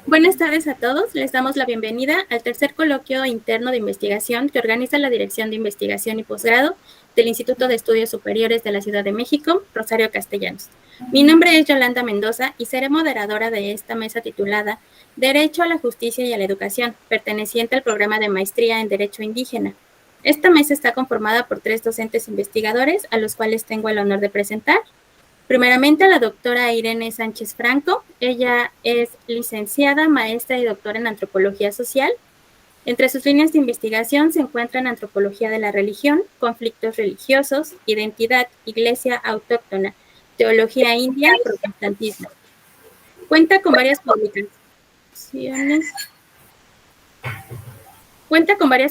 Buenas tardes a todos. Les damos la bienvenida al tercer coloquio interno de investigación que organiza la Dirección de Investigación y Posgrado del Instituto de Estudios Superiores de la Ciudad de México, Rosario Castellanos. Mi nombre es Yolanda Mendoza y seré moderadora de esta mesa titulada Derecho a la Justicia y a la Educación, perteneciente al programa de maestría en Derecho Indígena. Esta mesa está conformada por 3 docentes investigadores, a los cuales tengo el honor de presentar. Primeramente, la doctora Irene Sánchez Franco. Ella es licenciada, maestra y doctora en Antropología Social. Entre sus líneas de investigación se encuentran Antropología de la Religión, Conflictos Religiosos, Identidad, Iglesia Autóctona, Teología India, Protestantismo. Cuenta con varias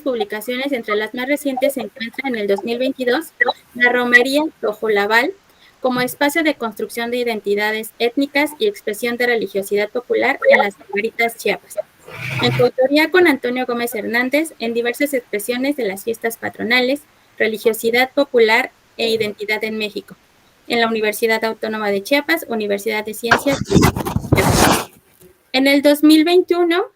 publicaciones, entre las más recientes se encuentra en el 2022 la Romería Tojolabal, como espacio de construcción de identidades étnicas y expresión de religiosidad popular en las Margaritas, Chiapas. En coautoría con Antonio Gómez Hernández, en diversas expresiones de las fiestas patronales, religiosidad popular e identidad en México, en la Universidad Autónoma de Chiapas, Universidad de Ciencias. En el 2021,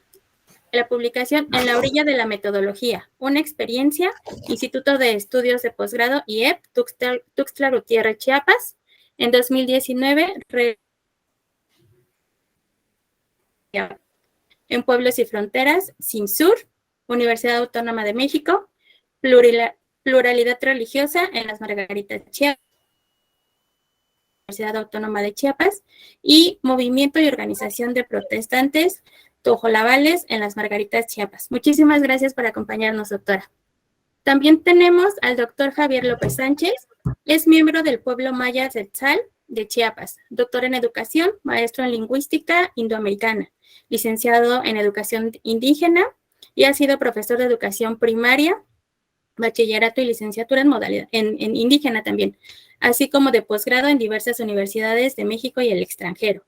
la publicación En la orilla de la metodología, una experiencia, Instituto de Estudios de Posgrado, IEP, Tuxtla Gutiérrez, Chiapas. En 2019, En Pueblos y Fronteras, SINSUR, Universidad Autónoma de México, Pluralidad Religiosa en las Margaritas, Chiapas, Universidad Autónoma de Chiapas, y Movimiento y Organización de Protestantes Tojolabales en las Margaritas, Chiapas. Muchísimas gracias por acompañarnos, doctora. También tenemos al doctor Javier López Sánchez. Es miembro del pueblo maya Tzetzal de Chiapas, doctor en educación, maestro en lingüística indoamericana, licenciado en educación indígena y ha sido profesor de educación primaria, bachillerato y licenciatura en modalidad en indígena también, así como de posgrado en diversas universidades de México y el extranjero.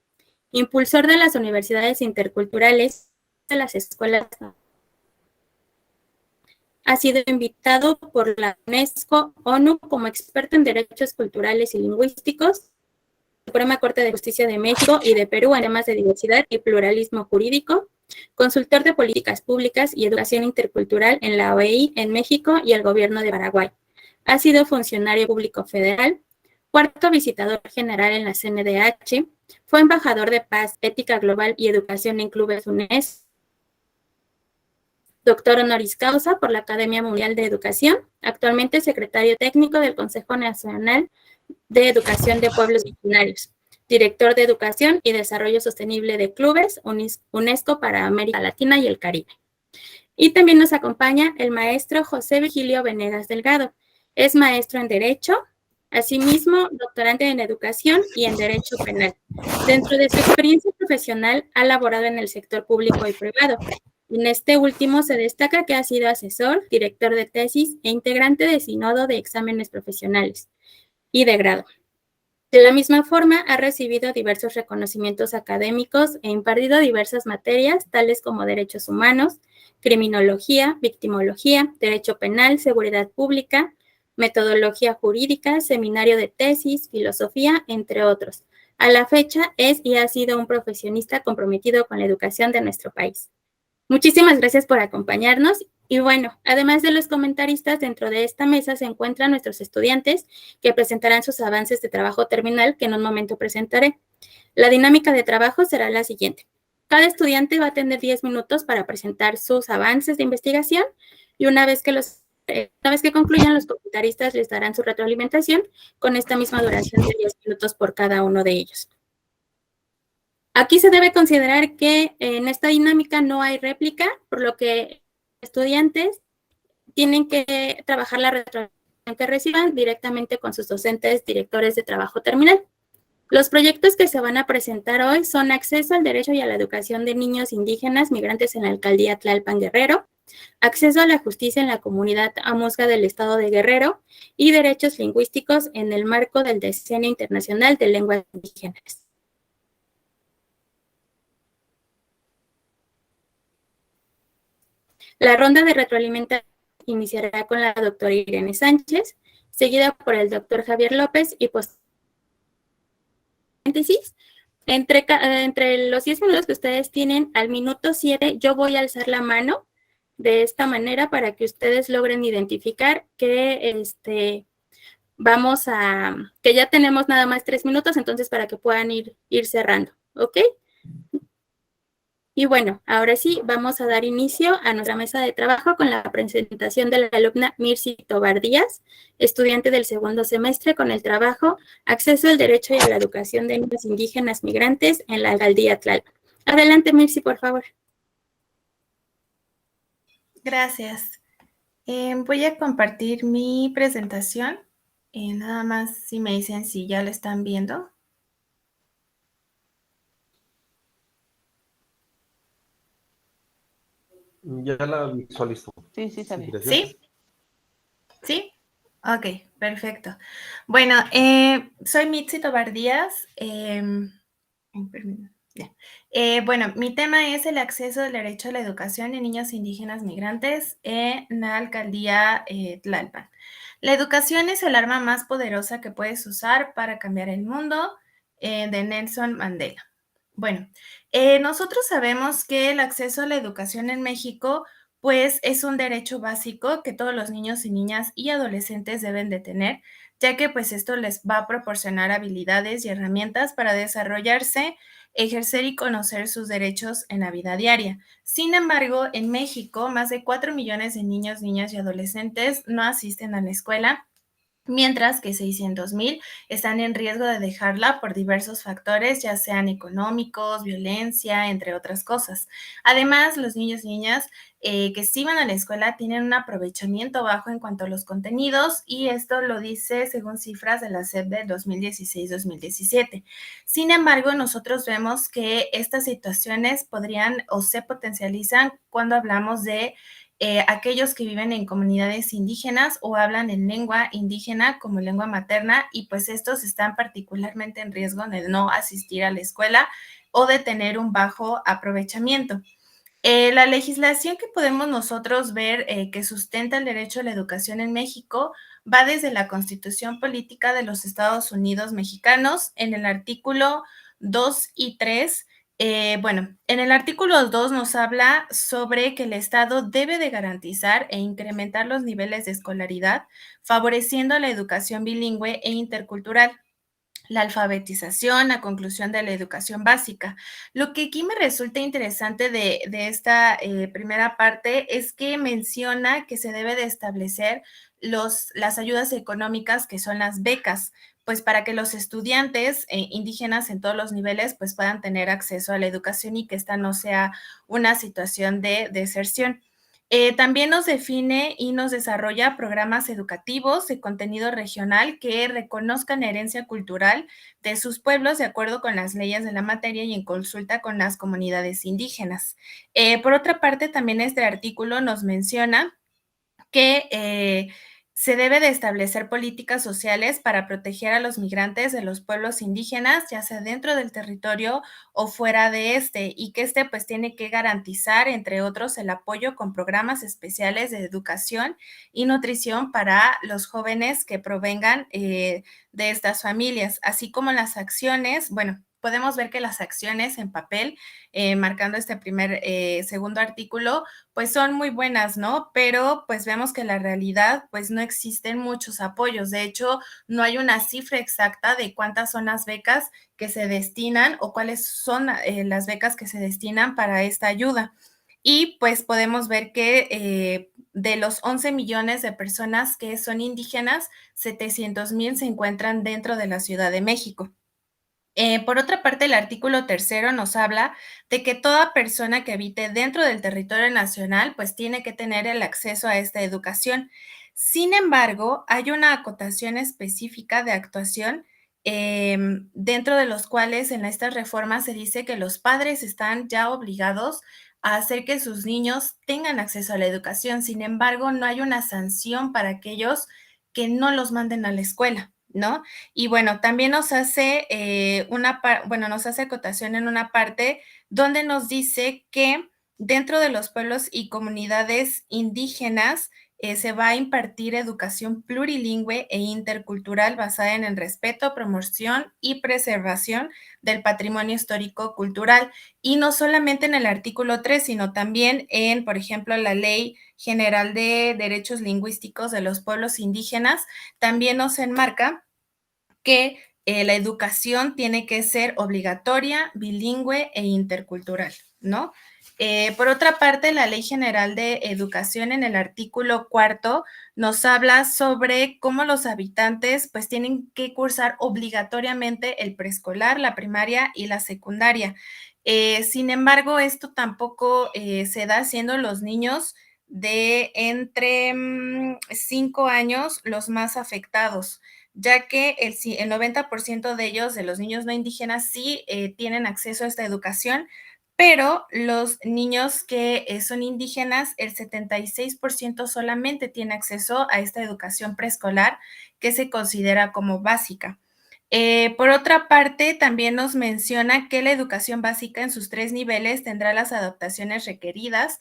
Impulsor de las universidades interculturales, de las escuelas. Ha sido invitado por la UNESCO, ONU, como experto en derechos culturales y lingüísticos, Suprema Corte de Justicia de México y de Perú en temas de diversidad y pluralismo jurídico, consultor de políticas públicas y educación intercultural en la OEI en México y el gobierno de Paraguay. Ha sido funcionario público federal, cuarto visitador general en la CNDH, fue embajador de paz, ética global y educación en clubes UNESCO, doctor honoris causa por la Academia Mundial de Educación, actualmente secretario técnico del Consejo Nacional de Educación de Pueblos Originarios, director de Educación y Desarrollo Sostenible de Clubes UNESCO para América Latina y el Caribe. Y también nos acompaña el maestro José Virgilio Venegas Delgado. Es maestro en Derecho, asimismo doctorante en Educación y en Derecho Penal. Dentro de su experiencia profesional ha laborado en el sector público y privado. En este último se destaca que ha sido asesor, director de tesis e integrante de Sínodo de Exámenes Profesionales y de grado. De la misma forma, ha recibido diversos reconocimientos académicos e impartido diversas materias, tales como Derechos Humanos, Criminología, Victimología, Derecho Penal, Seguridad Pública, Metodología Jurídica, Seminario de Tesis, Filosofía, entre otros. A la fecha es y ha sido un profesionista comprometido con la educación de nuestro país. Muchísimas gracias por acompañarnos. Y bueno, además de los comentaristas, dentro de esta mesa se encuentran nuestros estudiantes que presentarán sus avances de trabajo terminal que en un momento presentaré. La dinámica de trabajo será la siguiente. Cada estudiante va a tener 10 minutos para presentar sus avances de investigación y una vez que concluyan, los comentaristas les darán su retroalimentación con esta misma duración de 10 minutos por cada uno de ellos. Aquí se debe considerar que en esta dinámica no hay réplica, por lo que estudiantes tienen que trabajar la retroalimentación que reciban directamente con sus docentes, directores de trabajo terminal. Los proyectos que se van a presentar hoy son acceso al derecho y a la educación de niños indígenas migrantes en la alcaldía Tlalpan Guerrero, acceso a la justicia en la comunidad amuzga del estado de Guerrero y derechos lingüísticos en el marco del Decenio Internacional de Lenguas Indígenas. La ronda de retroalimentación iniciará con la doctora Irene Sánchez, seguida por el doctor Javier López y Entre los 10 minutos que ustedes tienen, al minuto 7, yo voy a alzar la mano de esta manera para que ustedes logren identificar que que ya tenemos nada más 3 minutos, entonces para que puedan ir cerrando, ¿ok? Y bueno, ahora sí, vamos a dar inicio a nuestra mesa de trabajo con la presentación de la alumna Mirci Tobar Díaz, estudiante del segundo semestre, con el trabajo Acceso al Derecho y a la Educación de Niños Indígenas Migrantes en la Alcaldía Tlalpan. Adelante, Mirci, por favor. Gracias. Voy a compartir mi presentación. Nada más si me dicen si ya lo están viendo. Ya la visualizo. Sí, se ve. ¿Sí? ¿Sí? Ok, perfecto. Bueno, soy Mirci Tobar Díaz. Bueno, mi tema es el acceso del derecho a la educación de niños indígenas migrantes en la alcaldía Tlalpan. La educación es el arma más poderosa que puedes usar para cambiar el mundo, de Nelson Mandela. Bueno, nosotros sabemos que el acceso a la educación en México pues es un derecho básico que todos los niños y niñas y adolescentes deben de tener, ya que pues esto les va a proporcionar habilidades y herramientas para desarrollarse, ejercer y conocer sus derechos en la vida diaria. Sin embargo, en México, más de 4 millones de niños, niñas y adolescentes no asisten a la escuela, mientras que 600,000 están en riesgo de dejarla por diversos factores, ya sean económicos, violencia, entre otras cosas. Además, los niños y niñas que sí van a la escuela tienen un aprovechamiento bajo en cuanto a los contenidos, y esto lo dice según cifras de la SEP del 2016-2017. Sin embargo, nosotros vemos que estas situaciones podrían o se potencializan cuando hablamos de aquellos que viven en comunidades indígenas o hablan en lengua indígena como lengua materna, y pues estos están particularmente en riesgo de no asistir a la escuela o de tener un bajo aprovechamiento. La legislación que podemos nosotros ver que sustenta el derecho a la educación en México va desde la Constitución Política de los Estados Unidos Mexicanos en el artículo 2 y 3. Bueno, en el artículo 2 nos habla sobre que el Estado debe de garantizar e incrementar los niveles de escolaridad, favoreciendo la educación bilingüe e intercultural, la alfabetización, la conclusión de la educación básica. Lo que aquí me resulta interesante de esta primera parte es que menciona que se debe de establecer las ayudas económicas, que son las becas, pues para que los estudiantes indígenas en todos los niveles pues puedan tener acceso a la educación y que esta no sea una situación de deserción. También nos define y nos desarrolla programas educativos de contenido regional que reconozcan la herencia cultural de sus pueblos de acuerdo con las leyes de la materia y en consulta con las comunidades indígenas. Por otra parte, también este artículo nos menciona que se debe de establecer políticas sociales para proteger a los migrantes de los pueblos indígenas, ya sea dentro del territorio o fuera de este, y que pues tiene que garantizar, entre otros, el apoyo con programas especiales de educación y nutrición para los jóvenes que provengan de estas familias, así como las acciones, bueno, podemos ver que las acciones en papel, marcando este segundo artículo, pues son muy buenas, ¿no? Pero pues vemos que en la realidad pues no existen muchos apoyos. De hecho, no hay una cifra exacta de cuántas son las becas que se destinan o cuáles son las becas que se destinan para esta ayuda. Y pues podemos ver que de los 11 millones de personas que son indígenas, 700,000 se encuentran dentro de la Ciudad de México. Por otra parte, el artículo 3 nos habla de que toda persona que habite dentro del territorio nacional pues tiene que tener el acceso a esta educación. Sin embargo, hay una acotación específica de actuación dentro de los cuales en estas reformas se dice que los padres están ya obligados a hacer que sus niños tengan acceso a la educación. Sin embargo, no hay una sanción para aquellos que no los manden a la escuela, ¿no? Y bueno, también nos hace nos hace acotación en una parte donde nos dice que dentro de los pueblos y comunidades indígenas se va a impartir educación plurilingüe e intercultural basada en el respeto, promoción y preservación del patrimonio histórico-cultural. Y no solamente en el artículo 3, sino también en, por ejemplo, la Ley General de Derechos Lingüísticos de los Pueblos Indígenas, también nos enmarca que la educación tiene que ser obligatoria, bilingüe e intercultural, ¿no? Por otra parte, la Ley General de Educación en el artículo 4 nos habla sobre cómo los habitantes pues tienen que cursar obligatoriamente el preescolar, la primaria y la secundaria. Sin embargo, esto tampoco se da siendo los niños de entre 5 años los más afectados, ya que el 90% de ellos, de los niños no indígenas, sí tienen acceso a esta educación, pero los niños que son indígenas, el 76% solamente tiene acceso a esta educación preescolar que se considera como básica. Por otra parte, también nos menciona que la educación básica en sus 3 niveles tendrá las adaptaciones requeridas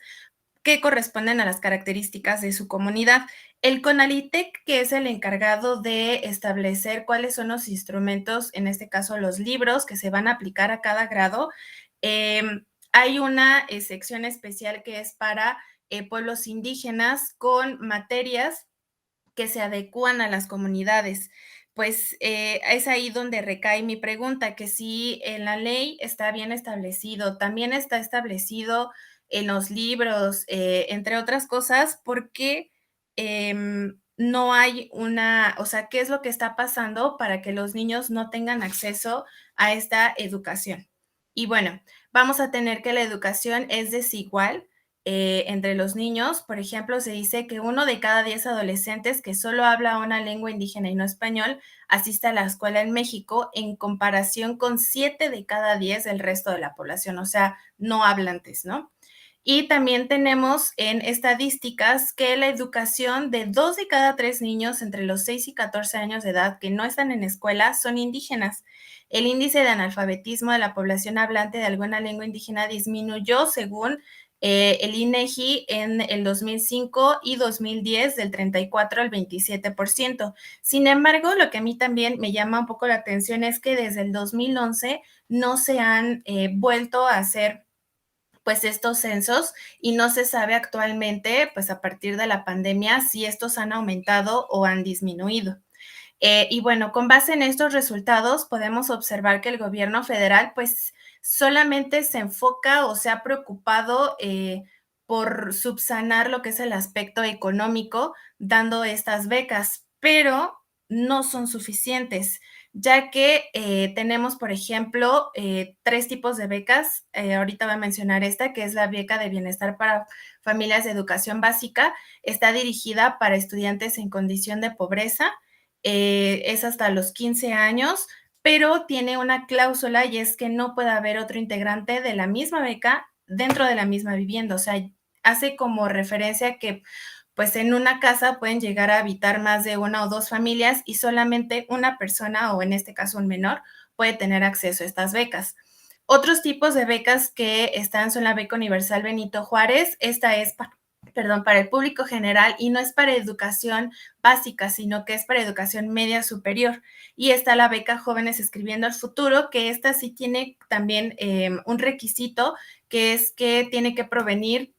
que corresponden a las características de su comunidad. El CONALITEC, que es el encargado de establecer cuáles son los instrumentos, en este caso los libros que se van a aplicar a cada grado, hay una sección especial que es para pueblos indígenas con materias que se adecúan a las comunidades. Pues es ahí donde recae mi pregunta, que si en la ley está bien establecido, también está establecido en los libros, entre otras cosas, ¿por qué no hay o sea, qué es lo que está pasando para que los niños no tengan acceso a esta educación? Y bueno, vamos a tener que la educación es desigual entre los niños. Por ejemplo, se dice que 1 de cada 10 adolescentes que solo habla una lengua indígena y no español asiste a la escuela en México, en comparación con 7 de cada 10 del resto de la población, o sea, no hablantes, ¿no? Y también tenemos en estadísticas que la educación de 2 de cada 3 niños entre los 6 y 14 años de edad que no están en escuela son indígenas. El índice de analfabetismo de la población hablante de alguna lengua indígena disminuyó según el INEGI en el 2005 y 2010 del 34 al 27%. Sin embargo, lo que a mí también me llama un poco la atención es que desde el 2011 no se han vuelto a hacer pues estos censos y no se sabe actualmente, pues a partir de la pandemia, si estos han aumentado o han disminuido. Y bueno, con base en estos resultados podemos observar que el gobierno federal pues solamente se enfoca o se ha preocupado por subsanar lo que es el aspecto económico dando estas becas, pero no son suficientes, ya que tenemos, por ejemplo, 3 tipos de becas. Ahorita voy a mencionar esta, que es la beca de bienestar para familias de educación básica. Está dirigida para estudiantes en condición de pobreza, es hasta los 15 años, pero tiene una cláusula y es que no puede haber otro integrante de la misma beca dentro de la misma vivienda. O sea, hace como referencia que pues en una casa pueden llegar a habitar más de 1 o 2 familias y solamente una persona, o en este caso un menor, puede tener acceso a estas becas. Otros tipos de becas que están son la beca universal Benito Juárez. Esta es para el público general y no es para educación básica, sino que es para educación media superior. Y está la beca Jóvenes Escribiendo el Futuro, que esta sí tiene también un requisito, que es que tiene que provenir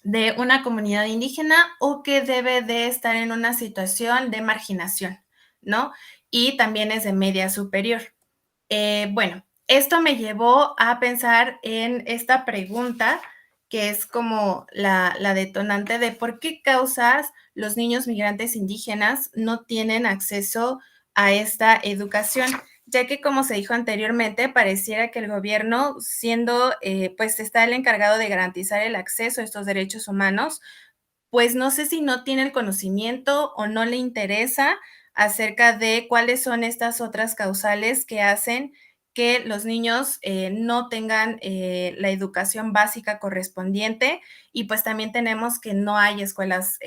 de una comunidad indígena o que debe de estar en una situación de marginación, ¿no? Y también es de media superior. Bueno, esto me llevó a pensar en esta pregunta, que es como la detonante de por qué causas los niños migrantes indígenas no tienen acceso a esta educación, ya que como se dijo anteriormente, pareciera que el gobierno, siendo pues está el encargado de garantizar el acceso a estos derechos humanos, pues no sé si no tiene el conocimiento o no le interesa acerca de cuáles son estas otras causales que hacen que los niños no tengan la educación básica correspondiente, y pues también tenemos que no hay escuelas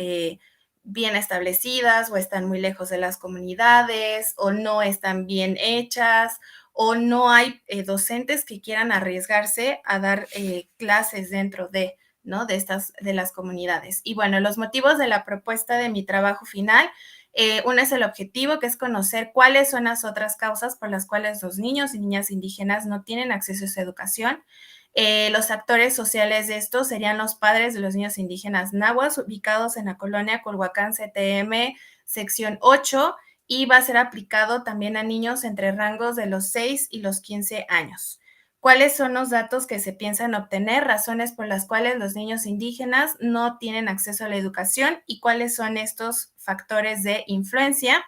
bien establecidas o están muy lejos de las comunidades o no están bien hechas o no hay docentes que quieran arriesgarse a dar clases dentro de, ¿no? De las comunidades. Y bueno, los motivos de la propuesta de mi trabajo final, uno es el objetivo, que es conocer cuáles son las otras causas por las cuales los niños y niñas indígenas no tienen acceso a esa educación. Los actores sociales de esto serían los padres de los niños indígenas náhuatl, ubicados en la colonia Culhuacán CTM, sección 8, y va a ser aplicado también a niños entre rangos de los 6 y los 15 años. ¿Cuáles son los datos que se piensan obtener? Razones por las cuales los niños indígenas no tienen acceso a la educación y cuáles son estos factores de influencia.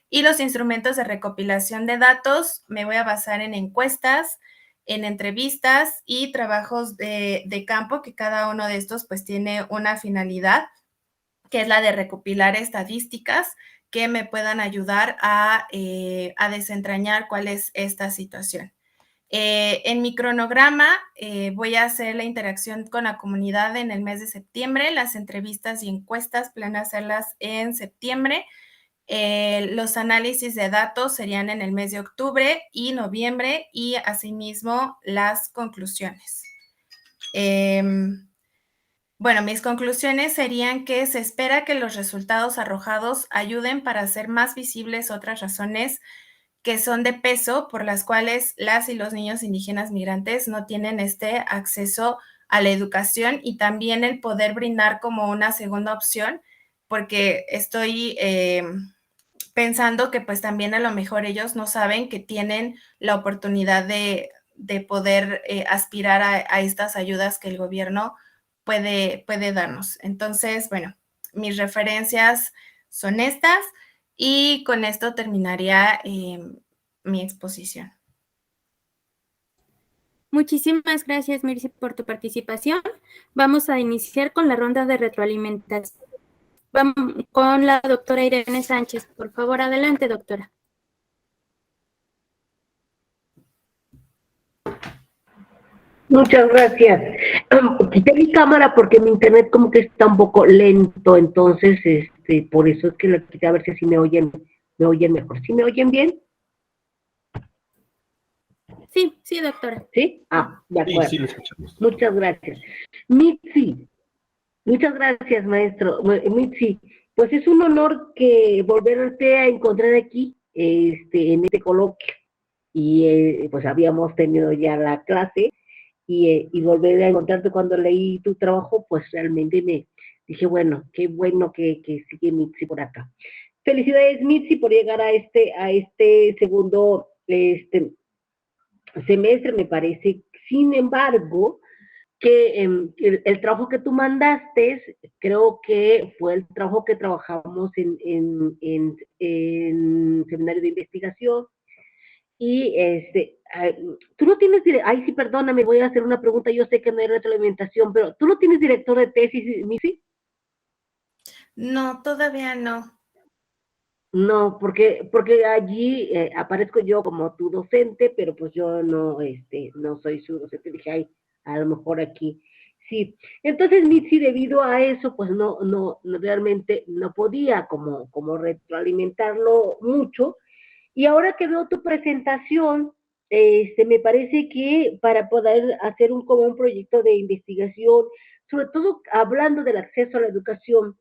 Y los instrumentos de recopilación de datos, me voy a basar en encuestas, en entrevistas y trabajos de campo, que cada uno de estos pues tiene una finalidad, que es la de recopilar estadísticas que me puedan ayudar a desentrañar cuál es esta situación. En mi cronograma voy a hacer la interacción con la comunidad en el mes de septiembre, las entrevistas y encuestas planeo hacerlas en septiembre, los análisis de datos serían en el mes de octubre y noviembre y asimismo las conclusiones. Bueno, mis conclusiones serían que se espera que los resultados arrojados ayuden para hacer más visibles otras razones que son de peso por las cuales las y los niños indígenas migrantes no tienen este acceso a la educación, y también el poder brindar como una segunda opción, porque estoy pensando que pues también a lo mejor ellos no saben que tienen la oportunidad de poder aspirar a estas ayudas que el gobierno puede darnos. Entonces, bueno, mis referencias son estas y con esto terminaría mi exposición. Muchísimas gracias, Mirci, por tu participación. Vamos a iniciar con la ronda de retroalimentación. Vamos con la doctora Irene Sánchez. Por favor, adelante, doctora. Muchas gracias. Quité mi cámara porque mi internet como que está un poco lento, entonces por eso es que la quité, a ver si así me oyen mejor. ¿Sí me oyen bien? Sí, doctora. ¿Sí? De acuerdo. Sí, lo escuchamos. Muchas gracias. Mitzi, muchas gracias, maestro. Mitzi, pues es un honor que volverte a encontrar aquí, en este coloquio. Y pues habíamos tenido ya la clase, y volver a encontrarte cuando leí tu trabajo, pues realmente me dije, bueno, qué bueno que sigue Mitzi por acá. Felicidades, Mitzi, por llegar a este segundo semestre, me parece. Sin embargo, que el trabajo que tú mandaste, creo que fue el trabajo que trabajamos en seminario de investigación. Y tú no tienes, ay, sí, perdóname, voy a hacer una pregunta, yo sé que no hay retroalimentación, pero ¿tú no tienes director de tesis, Missy? No, todavía no. No, porque allí aparezco yo como tu docente, pero pues yo no, no soy su docente. Dije, ay, a lo mejor aquí sí. Entonces, Mitzi, debido a eso, pues no realmente no podía como retroalimentarlo mucho. Y ahora que veo tu presentación, me parece que para poder hacer como un proyecto de investigación, sobre todo hablando del acceso a la educación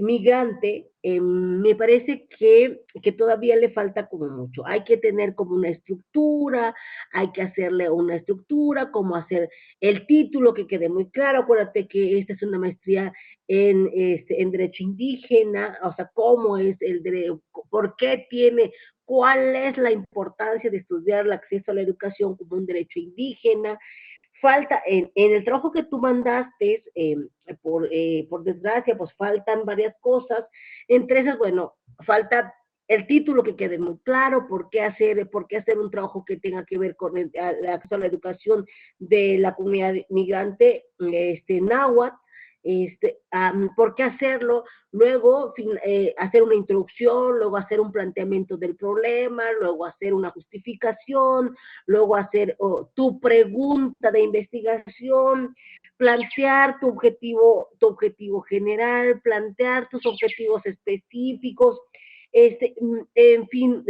migrante, me parece que todavía le falta como mucho. Hay que tener como una estructura, hay que hacerle una estructura, como hacer el título que quede muy claro. Acuérdate que esta es una maestría en Derecho Indígena, o sea, cómo es el derecho, por qué tiene, cuál es la importancia de estudiar el acceso a la educación como un derecho indígena. Falta, en el trabajo que tú mandaste, por desgracia, pues faltan varias cosas. Entre esas, bueno, falta el título que quede muy claro, por qué hacer un trabajo que tenga que ver con el acceso a la educación de la comunidad migrante náhuatl, por qué hacerlo, luego hacer una introducción, luego hacer un planteamiento del problema, luego hacer una justificación, luego hacer tu pregunta de investigación, plantear tu objetivo general, plantear tus objetivos específicos. En fin,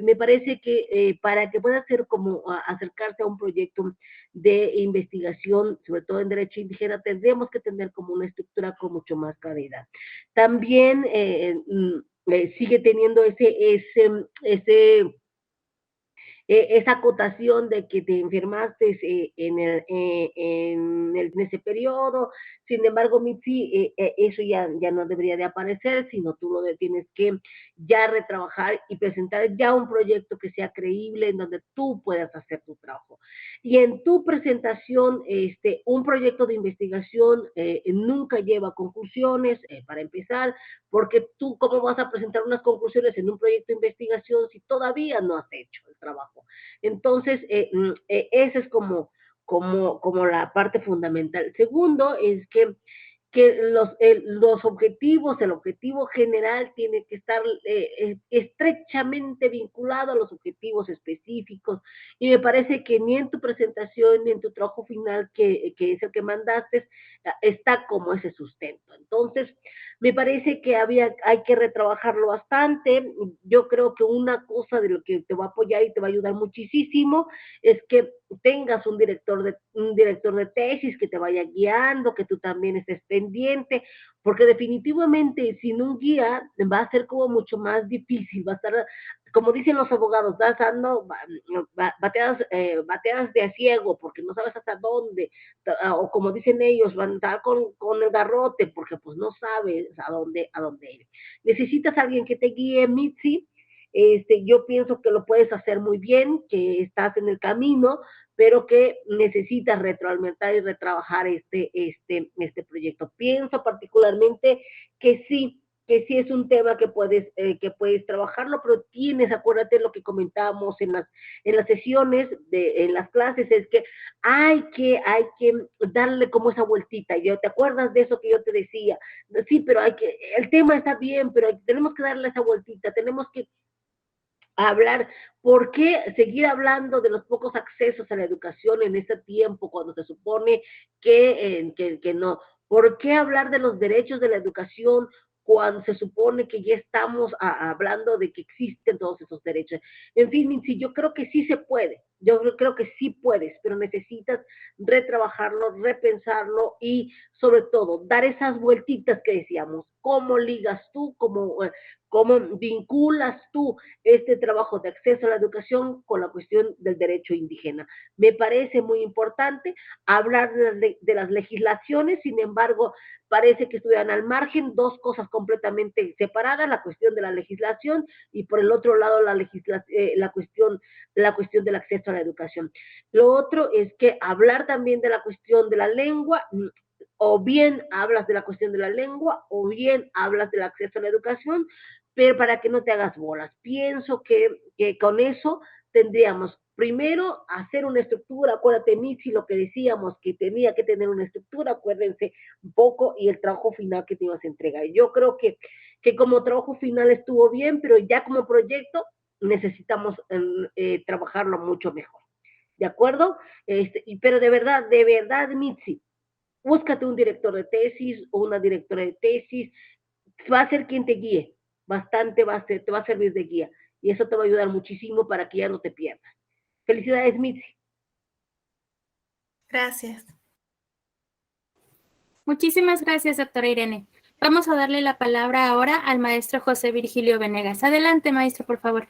me parece que para que pueda ser como acercarse a un proyecto de investigación, sobre todo en derecho indígena, tendríamos que tener como una estructura con mucho más claridad. También sigue teniendo esa acotación de que te enfermaste en ese periodo. Sin embargo, Mitzi, eso ya no debería de aparecer, sino tú tienes que ya retrabajar y presentar ya un proyecto que sea creíble, en donde tú puedas hacer tu trabajo. Y en tu presentación, un proyecto de investigación nunca lleva conclusiones, para empezar, porque tú, ¿cómo vas a presentar unas conclusiones en un proyecto de investigación si todavía no has hecho el trabajo? Entonces, esa es como la parte fundamental. Segundo, es que los objetivos, el objetivo general tiene que estar estrechamente vinculado a los objetivos específicos, y me parece que ni en tu presentación ni en tu trabajo final, que es el que mandaste, está como ese sustento. Entonces, me parece que hay que retrabajarlo bastante. Yo creo que una cosa de lo que te va a apoyar y te va a ayudar muchísimo es que tengas un director de tesis que te vaya guiando, que tú también estés pendiente, porque definitivamente sin un guía va a ser como mucho más difícil, va a estar, como dicen los abogados, estás dando bateas de a ciego, porque no sabes hasta dónde, o como dicen ellos, van a estar con el garrote, porque pues no sabes a dónde ir. Necesitas a alguien que te guíe, Mitzi. Yo pienso que lo puedes hacer muy bien, que estás en el camino, pero que necesitas retroalimentar y retrabajar este proyecto. Pienso particularmente que sí es un tema que puedes trabajarlo, pero acuérdate lo que comentábamos en las sesiones, en las clases, es que hay que darle como esa vueltita. ¿Te acuerdas de eso que yo te decía? Sí, pero el tema está bien, pero tenemos que darle esa vueltita, tenemos que hablar. ¿Por qué seguir hablando de los pocos accesos a la educación en este tiempo cuando se supone que no? ¿Por qué hablar de los derechos de la educación cuando se supone que ya estamos hablando de que existen todos esos derechos? En fin, sí, yo creo que sí se puede, yo creo que sí puedes, pero necesitas retrabajarlo, repensarlo y sobre todo dar esas vueltitas que decíamos. ¿Cómo ligas tú? ¿Cómo vinculas tú este trabajo de acceso a la educación con la cuestión del derecho indígena? Me parece muy importante hablar de las legislaciones. Sin embargo, parece que estuvieran al margen, dos cosas completamente separadas: la cuestión de la legislación y por el otro lado la cuestión del acceso a la educación. Lo otro es que hablar también de la cuestión de la lengua, o bien hablas de la cuestión de la lengua, o bien hablas del acceso a la educación, pero para que no te hagas bolas. Pienso que con eso tendríamos primero hacer una estructura. Acuérdate, Mitzi, lo que decíamos, que tenía que tener una estructura, acuérdense un poco, y el trabajo final que te ibas a entregar. Yo creo que como trabajo final estuvo bien, pero ya como proyecto necesitamos trabajarlo mucho mejor. ¿De acuerdo? Pero de verdad, Mitzi, búscate un director de tesis o una directora de tesis, va a ser quien te guíe, bastante te va a servir de guía, y eso te va a ayudar muchísimo para que ya no te pierdas. Felicidades, Mitzi. Gracias. Muchísimas gracias, doctora Irene. Vamos a darle la palabra ahora al maestro José Virgilio Venegas. Adelante, maestro, por favor.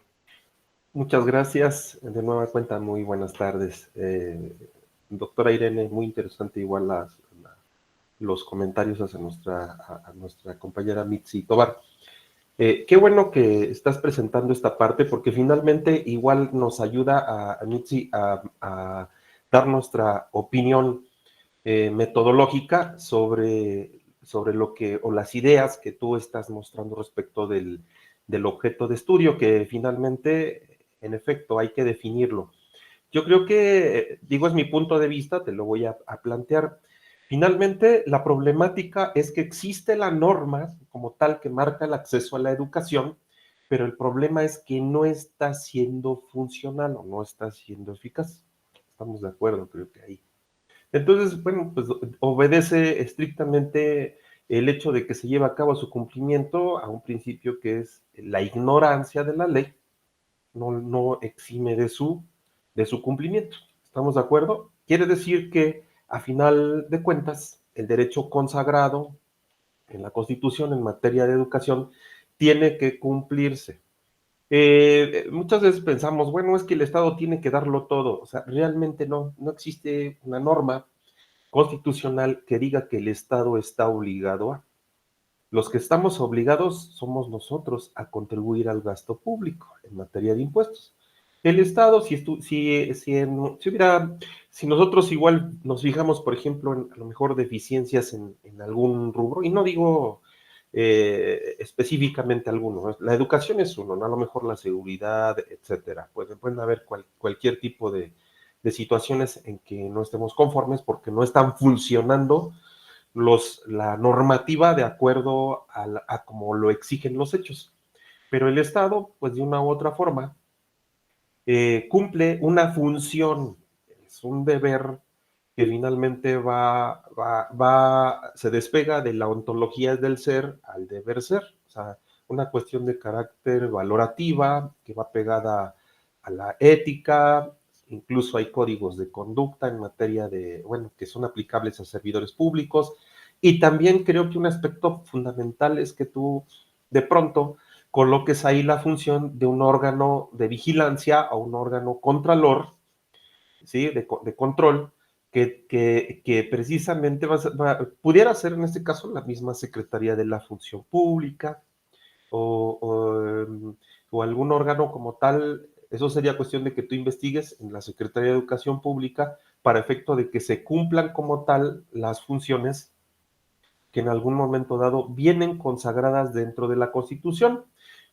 Muchas gracias. De nueva cuenta, muy buenas tardes. Doctora Irene, muy interesante igual los comentarios hacia nuestra compañera Mitzi Tobar. Qué bueno que estás presentando esta parte, porque finalmente igual nos ayuda a Mitzi a dar nuestra opinión metodológica sobre lo que, o las ideas que tú estás mostrando respecto del objeto de estudio, que finalmente, en efecto, hay que definirlo. Yo creo que, digo, es mi punto de vista, te lo voy a plantear. Finalmente, la problemática es que existe la norma como tal que marca el acceso a la educación, pero el problema es que no está siendo funcional o no está siendo eficaz. Estamos de acuerdo, creo que ahí. Entonces, bueno, pues obedece estrictamente el hecho de que se lleve a cabo su cumplimiento a un principio que es la ignorancia de la ley, no exime de su cumplimiento. ¿Estamos de acuerdo? Quiere decir que, a final de cuentas, el derecho consagrado en la Constitución en materia de educación tiene que cumplirse. Muchas veces pensamos, bueno, es que el Estado tiene que darlo todo. O sea, realmente no existe una norma constitucional que diga que el Estado está obligado a. Los que estamos obligados somos nosotros a contribuir al gasto público en materia de impuestos. El Estado, si nosotros igual nos fijamos, por ejemplo, en a lo mejor deficiencias en algún rubro, y no digo específicamente alguno, ¿no? La educación es uno, ¿no? A lo mejor la seguridad, etcétera. Pueden haber cualquier tipo de situaciones en que no estemos conformes porque no están funcionando la normativa de acuerdo a como lo exigen los hechos. Pero el Estado, pues de una u otra forma, cumple una función, es un deber que finalmente se despega de la ontología del ser al deber ser, o sea, una cuestión de carácter valorativa que va pegada a la ética, incluso hay códigos de conducta en materia de, bueno, que son aplicables a servidores públicos, y también creo que un aspecto fundamental es que tú de pronto coloques ahí la función de un órgano de vigilancia o un órgano contralor, ¿sí? de control, que precisamente pudiera ser en este caso la misma Secretaría de la Función Pública o, o algún órgano como tal. Eso sería cuestión de que tú investigues en la Secretaría de Educación Pública para efecto de que se cumplan como tal las funciones que en algún momento dado vienen consagradas dentro de la Constitución,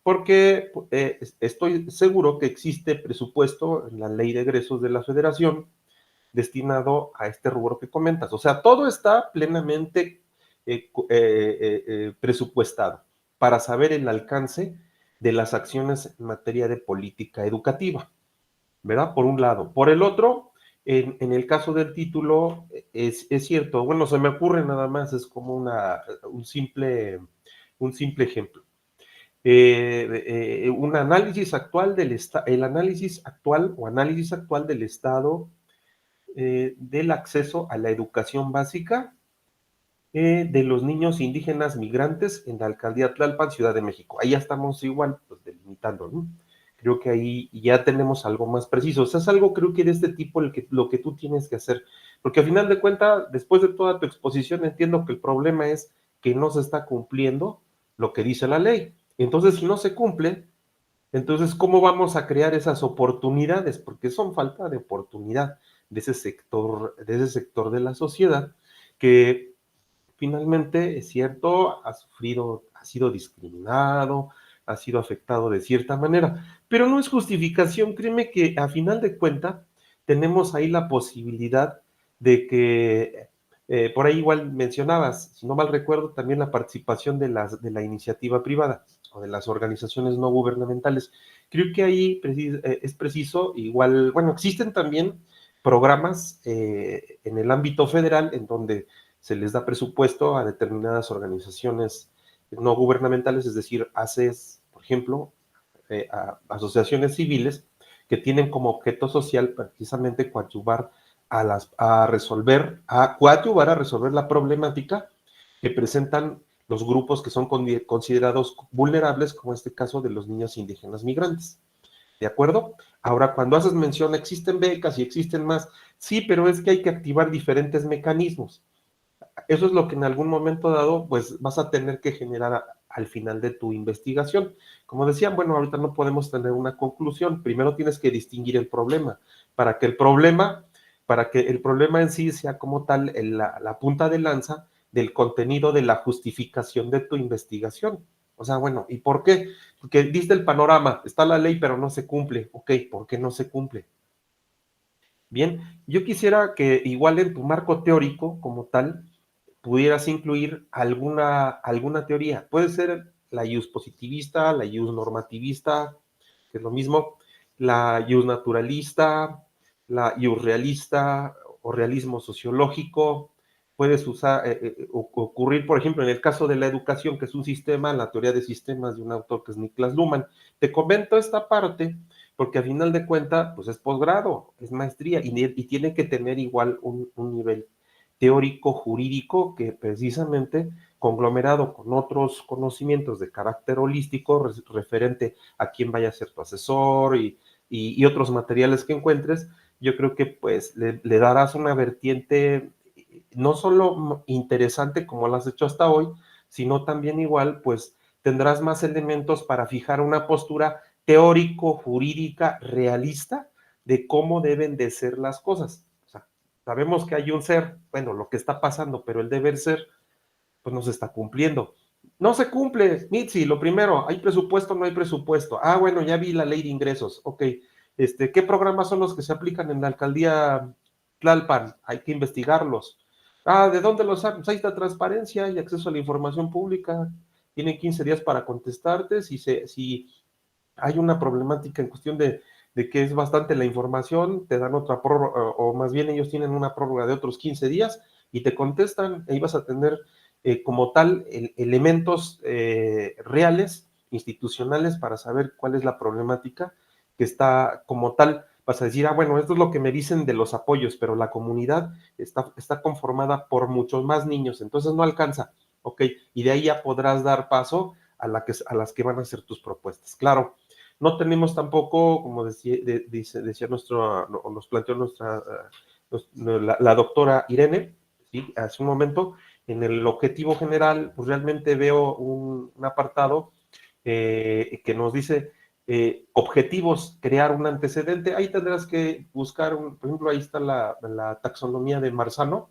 porque estoy seguro que existe presupuesto en la Ley de Egresos de la Federación destinado a este rubro que comentas. O sea, todo está plenamente presupuestado para saber el alcance de las acciones en materia de política educativa, ¿verdad? Por un lado. Por el otro, en el caso del título, es cierto, bueno, se me ocurre nada más, es como un simple ejemplo. Un análisis actual el análisis actual o análisis actual del estado del acceso a la educación básica de los niños indígenas migrantes en la alcaldía Tlalpan, Ciudad de México. Ahí ya estamos igual, pues delimitando, ¿no? Creo que ahí ya tenemos algo más preciso. O sea, es algo creo que de este tipo lo que tú tienes que hacer. Porque al final de cuentas, después de toda tu exposición, entiendo que el problema es que no se está cumpliendo lo que dice la ley. Entonces, si no se cumple, entonces, ¿cómo vamos a crear esas oportunidades? Porque son falta de oportunidad de ese sector de la sociedad que finalmente, es cierto, ha sido discriminado, ha sido afectado de cierta manera, pero no es justificación. Créeme que a final de cuentas tenemos ahí la posibilidad de que, por ahí igual mencionabas, si no mal recuerdo, también la participación de la iniciativa privada o de las organizaciones no gubernamentales. Creo que ahí es preciso, igual, bueno, existen también programas en el ámbito federal en donde se les da presupuesto a determinadas organizaciones no gubernamentales, es decir, ACES, por ejemplo, a asociaciones civiles que tienen como objeto social precisamente coadyuvar a resolver la problemática que presentan los grupos que son considerados vulnerables, como este caso de los niños indígenas migrantes. ¿De acuerdo? Ahora, cuando haces mención, existen becas y existen más, sí, pero es que hay que activar diferentes mecanismos. Eso es lo que en algún momento dado, pues vas a tener que generar al final de tu investigación. Como decían, bueno, ahorita no podemos tener una conclusión. Primero tienes que distinguir el problema, para que el problema en sí sea como tal la punta de lanza del contenido de la justificación de tu investigación. O sea, bueno, ¿y por qué? Porque diste el panorama, está la ley, pero no se cumple. Ok, ¿por qué no se cumple? Bien, yo quisiera que igual en tu marco teórico como tal, pudieras incluir alguna teoría. Puede ser la ius positivista, la ius normativista, que es lo mismo, la ius naturalista, la ius realista o realismo sociológico. puedes ocurrir, por ejemplo, en el caso de la educación, que es un sistema, la teoría de sistemas de un autor que es Niklas Luhmann. Te comento esta parte porque a final de cuentas, pues es posgrado, es maestría, y tiene que tener igual un nivel teórico, jurídico, que precisamente conglomerado con otros conocimientos de carácter holístico, referente a quién vaya a ser tu asesor y otros materiales que encuentres, yo creo que pues le darás una vertiente no solo interesante como lo has hecho hasta hoy, sino también igual pues tendrás más elementos para fijar una postura teórico-jurídica realista de cómo deben de ser las cosas. O sea, sabemos que hay un ser, bueno, lo que está pasando, pero el deber ser, pues no se está cumpliendo. No se cumple, Mitzi, lo primero, ¿hay presupuesto o no hay presupuesto? Ah, bueno, ya vi la ley de ingresos, ok. ¿Qué programas son los que se aplican en la alcaldía Tlalpan? Hay que investigarlos. Ah, ¿de dónde los sacan? Pues ahí está transparencia y acceso a la información pública. Tienen 15 días para contestarte. Si hay una problemática en cuestión de que es bastante la información, te dan otra prórroga, o más bien ellos tienen una prórroga de otros 15 días y te contestan, y vas a tener como tal elementos reales, institucionales, para saber cuál es la problemática que está como tal. Vas a decir, ah, bueno, esto es lo que me dicen de los apoyos, pero la comunidad está conformada por muchos más niños, entonces no alcanza, ok, y de ahí ya podrás dar paso a las que van a ser tus propuestas. Claro, no tenemos tampoco, como decía nos planteó la doctora Irene, ¿sí? Hace un momento, en el objetivo general, pues realmente veo un apartado que nos dice objetivos, crear un antecedente. Ahí tendrás que buscar, por ejemplo, ahí está la taxonomía de Marzano,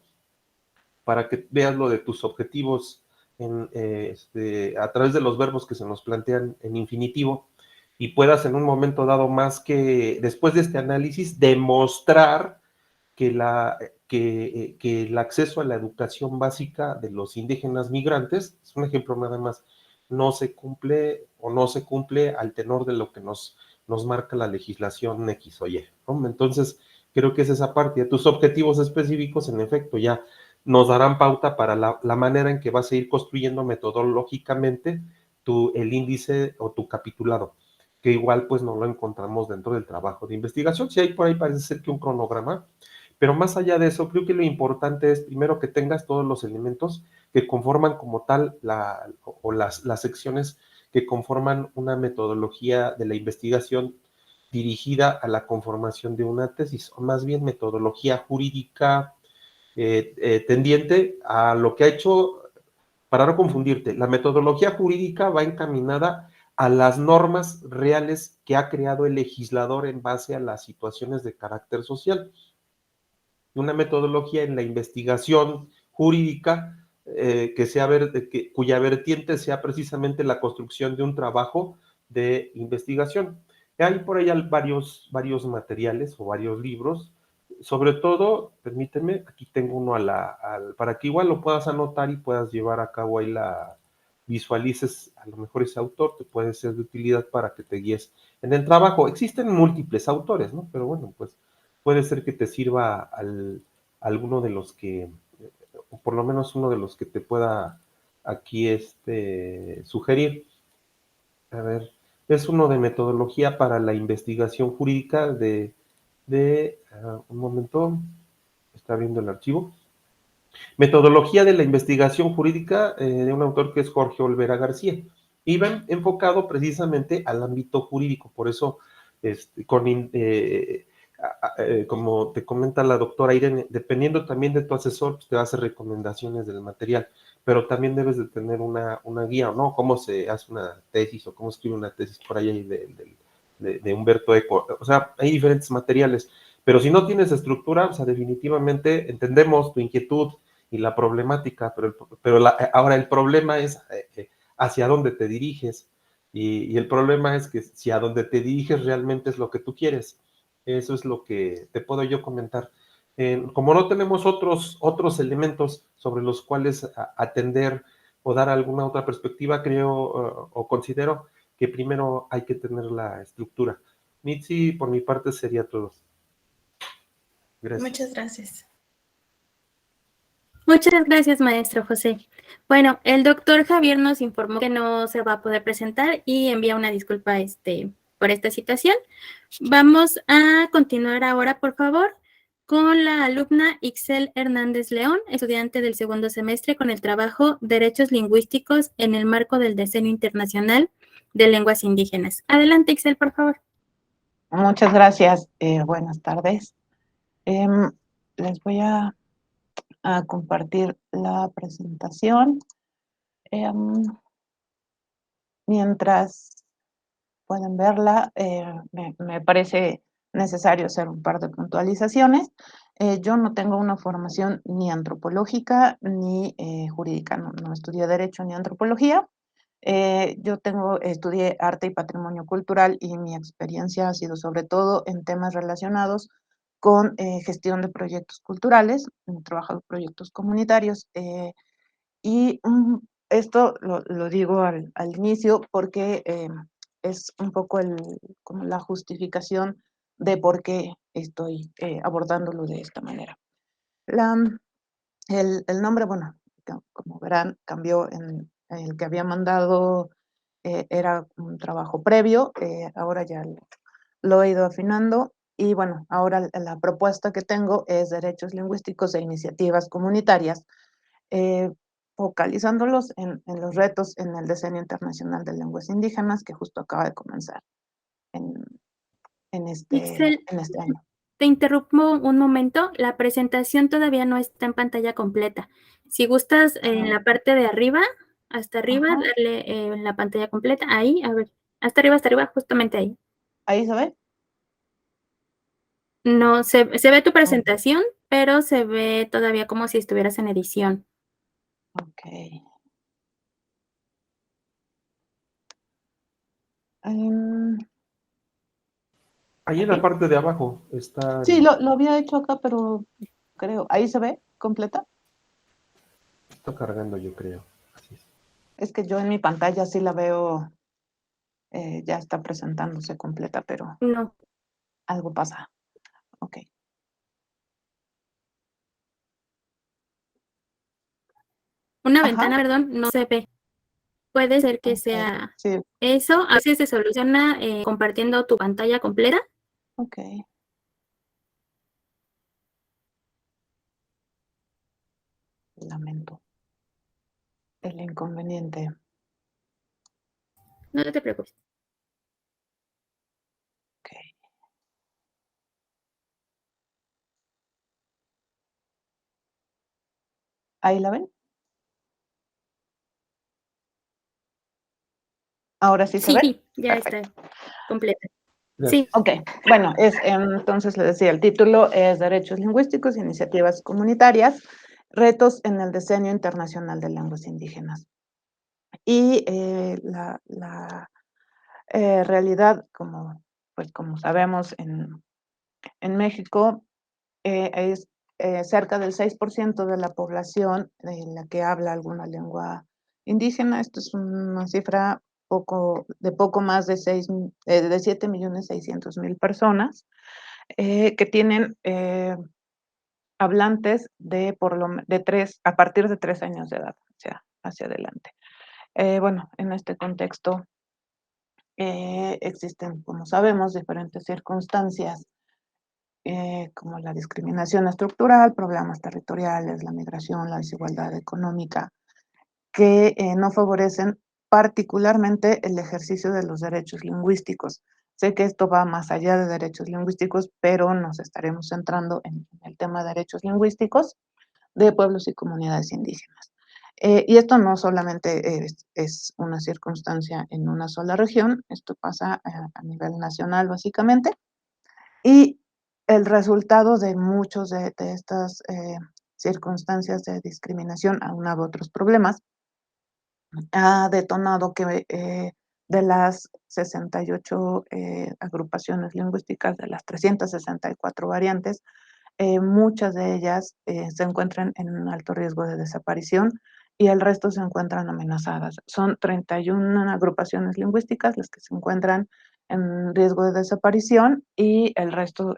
para que veas lo de tus objetivos a través de los verbos que se nos plantean en infinitivo, y puedas en un momento dado, más que después de este análisis, demostrar que el acceso a la educación básica de los indígenas migrantes, es un ejemplo nada más, no se cumple o no se cumple al tenor de lo que nos marca la legislación X o Y, ¿no? Entonces, creo que es esa parte. Tus objetivos específicos, en efecto, ya nos darán pauta para la manera en que vas a ir construyendo metodológicamente el índice o tu capitulado, que igual pues no lo encontramos dentro del trabajo de investigación. Si hay por ahí parece ser que un cronograma, pero más allá de eso, creo que lo importante es primero que tengas todos los elementos que conforman como tal las secciones que conforman una metodología de la investigación dirigida a la conformación de una tesis, o más bien metodología jurídica tendiente a lo que ha hecho, para no confundirte, la metodología jurídica va encaminada a las normas reales que ha creado el legislador en base a las situaciones de carácter social. Una metodología en la investigación jurídica cuya vertiente sea precisamente la construcción de un trabajo de investigación. Hay por ahí varios materiales o varios libros, sobre todo, permíteme, aquí tengo uno para que igual lo puedas anotar y puedas llevar a cabo ahí visualices, a lo mejor ese autor te puede ser de utilidad para que te guíes en el trabajo. Existen múltiples autores, ¿no? Pero bueno, pues puede ser que te sirva alguno de los que, o por lo menos uno de los que te pueda aquí sugerir. A ver, es uno de metodología para la investigación jurídica un momento, está viendo el archivo. Metodología de la investigación jurídica de un autor que es Jorge Olvera García. Y va enfocado precisamente al ámbito jurídico, por eso como te comenta la doctora Irene, dependiendo también de tu asesor, pues te va a hacer recomendaciones del material, pero también debes de tener una guía, ¿no? Cómo se hace una tesis o cómo escribe una tesis por ahí de Humberto Eco. O sea, hay diferentes materiales, pero si no tienes estructura, o sea, definitivamente entendemos tu inquietud y la problemática, pero ahora el problema es hacia dónde te diriges, y el problema es que si a dónde te diriges realmente es lo que tú quieres. Eso es lo que te puedo yo comentar. Como no tenemos otros elementos sobre los cuales atender o dar alguna otra perspectiva, creo o considero que primero hay que tener la estructura. Mitzi, por mi parte sería todo. Gracias. Muchas gracias. Muchas gracias, maestro José. Bueno, el doctor Javier nos informó que no se va a poder presentar y envía una disculpa por esta situación. Vamos a continuar ahora, por favor, con la alumna Ixel Hernández León, estudiante del segundo semestre, con el trabajo Derechos Lingüísticos en el marco del Decenio Internacional de Lenguas Indígenas. Adelante, Ixel, por favor. Muchas gracias. Buenas tardes. Les voy a compartir la presentación. Mientras pueden verla, me parece necesario hacer un par de puntualizaciones. Yo no tengo una formación ni antropológica ni jurídica, no estudié Derecho ni Antropología. Yo estudié Arte y Patrimonio Cultural y mi experiencia ha sido sobre todo en temas relacionados con gestión de proyectos culturales, he trabajado en proyectos comunitarios y esto lo digo al inicio porque es un poco como la justificación de por qué estoy abordándolo de esta manera. El nombre, bueno, como verán, cambió en el que había mandado, era un trabajo previo, ahora ya lo he ido afinando y bueno, ahora la propuesta que tengo es derechos lingüísticos e iniciativas comunitarias, eh, focalizándolos en los retos en el Decenio Internacional de Lenguas Indígenas que justo acaba de comenzar en, Ixel, en este año. te interrumpo un momento. La presentación todavía no está en pantalla completa. Si gustas, en la parte de arriba, hasta arriba, Ajá. darle en la pantalla completa. Ahí, a ver, hasta arriba, justamente ahí. ¿Ahí se ve? No, se ve tu presentación, pero se ve todavía como si estuvieras en edición. Ok. Em, Ahí en la parte de abajo está, sí, lo había hecho acá, pero creo, ¿ahí se ve completa? está cargando, yo creo. Así es. Es que yo en mi pantalla sí la veo, ya está presentándose completa, pero No, algo pasa. Ok. una Ajá. ventana, perdón, no se ve. Puede ser que Ok. sea Sí, eso. A veces se soluciona compartiendo tu pantalla completa. ok. Lamento el inconveniente. No te preocupes. Ok. ¿Ahí la ven? ¿Ahora sí se ve? Sí, ya Perfecto. está completa. Gracias. Sí, Ok, bueno, entonces le decía, el título es Derechos Lingüísticos, Iniciativas Comunitarias, Retos en el Decenio Internacional de Lenguas Indígenas. Y la realidad, como sabemos, en México es cerca del 6% de la población en la que habla alguna lengua indígena. Esto es una cifra de poco más de 7.600.000 personas que tienen hablantes a partir de 3 años de edad hacia adelante. Bueno, en este contexto existen, como sabemos, diferentes circunstancias como la discriminación estructural, problemas territoriales, la migración, la desigualdad económica, que no favorecen particularmente el ejercicio de los derechos lingüísticos. Sé que esto va más allá de derechos lingüísticos, pero nos estaremos centrando en el tema de derechos lingüísticos de pueblos y comunidades indígenas. Y esto no solamente es una circunstancia en una sola región, esto pasa a nivel nacional básicamente, y el resultado de muchos de estas circunstancias de discriminación, aunado a otros problemas, ha detonado que de las 68 agrupaciones lingüísticas, de las 364 variantes, muchas de ellas se encuentran en un alto riesgo de desaparición y el resto se encuentran amenazadas. Son 31 agrupaciones lingüísticas las que se encuentran en riesgo de desaparición y el resto,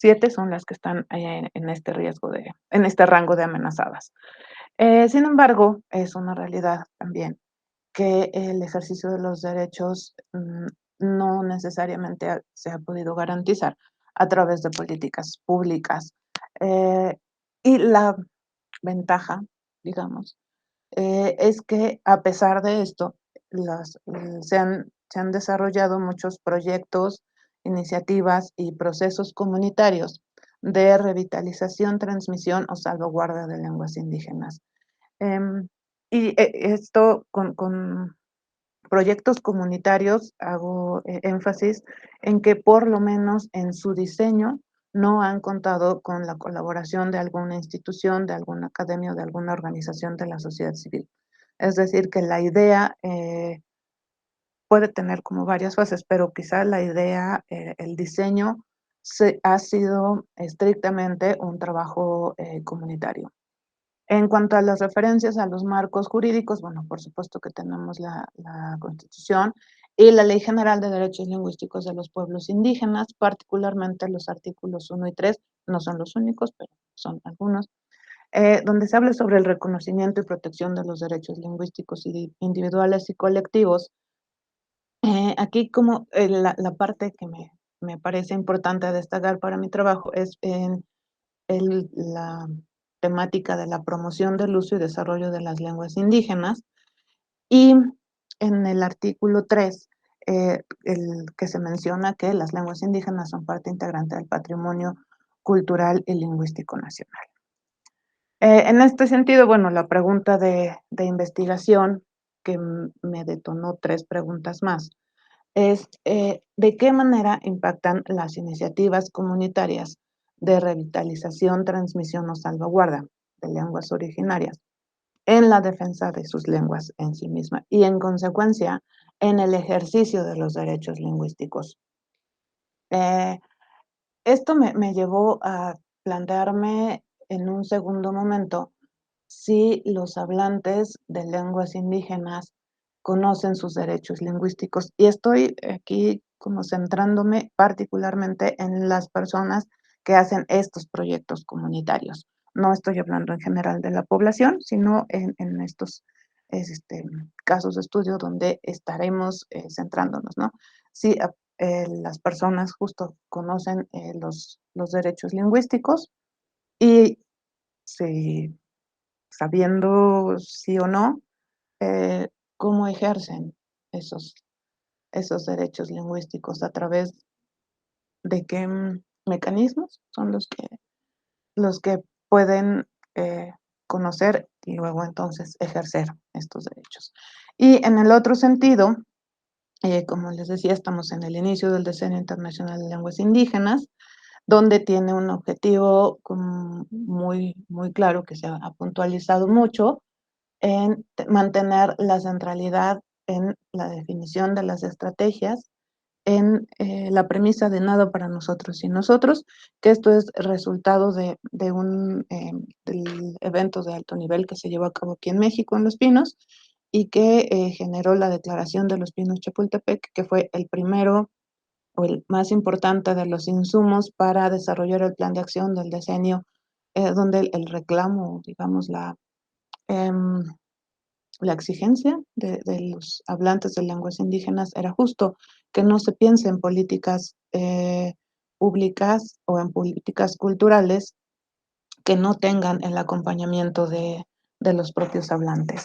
7 son las que están en este en este rango de amenazadas. Sin embargo, es una realidad también que el ejercicio de los derechos no necesariamente se ha podido garantizar a través de políticas públicas. Y la ventaja, digamos, es que a pesar de esto, se han desarrollado muchos proyectos, iniciativas y procesos comunitarios de revitalización, transmisión o salvaguarda de lenguas indígenas. Em, esto con proyectos comunitarios hago énfasis en que por lo menos en su diseño no han contado con la colaboración de alguna institución, de alguna academia o de alguna organización de la sociedad civil. Es decir, que la idea puede tener como varias fases, pero quizá la idea, el diseño ha sido estrictamente un trabajo comunitario. En cuanto a las referencias a los marcos jurídicos, bueno, por supuesto que tenemos la Constitución y la Ley General de Derechos Lingüísticos de los Pueblos Indígenas, particularmente los artículos 1 y 3, no son los únicos, pero son algunos, donde se habla sobre el reconocimiento y protección de los derechos lingüísticos individuales y colectivos. Aquí como la parte que me parece importante destacar para mi trabajo es en la temática de la promoción del uso y desarrollo de las lenguas indígenas. Y en el artículo 3, el que se menciona que las lenguas indígenas son parte integrante del patrimonio cultural y lingüístico nacional. En este sentido, bueno, la pregunta de investigación que me detonó 3 preguntas más es, ¿de qué manera impactan las iniciativas comunitarias de revitalización, transmisión o salvaguarda de lenguas originarias en la defensa de sus lenguas en sí misma y, en consecuencia, en el ejercicio de los derechos lingüísticos? Eh, Esto me llevó a plantearme en un segundo momento si los hablantes de lenguas indígenas conocen sus derechos lingüísticos. Y estoy aquí como centrándome particularmente en las personas que hacen estos proyectos comunitarios. No estoy hablando en general de la población, sino en estos casos de estudio donde estaremos centrándonos, ¿no? Si las personas justo conocen los derechos lingüísticos y si sabiendo sí o no, eh, cómo ejercen esos, esos derechos lingüísticos, a través de qué mecanismos son los que pueden conocer y luego entonces ejercer estos derechos. Y en el otro sentido, como les decía, estamos en el inicio del Decenio Internacional de Lenguas Indígenas, donde tiene un objetivo muy, muy claro que se ha puntualizado mucho, en mantener la centralidad en la definición de las estrategias, en la premisa de nada para nosotros y nosotros, que esto es resultado de un del evento de alto nivel que se llevó a cabo aquí en México, en Los Pinos, y que generó la Declaración de Los Pinos Chapultepec, que fue el primero o el más importante de los insumos para desarrollar el plan de acción del decenio, donde el reclamo, digamos, em, la exigencia de los hablantes de lenguas indígenas era justo que no se piense en políticas públicas o en políticas culturales que no tengan el acompañamiento de los propios hablantes.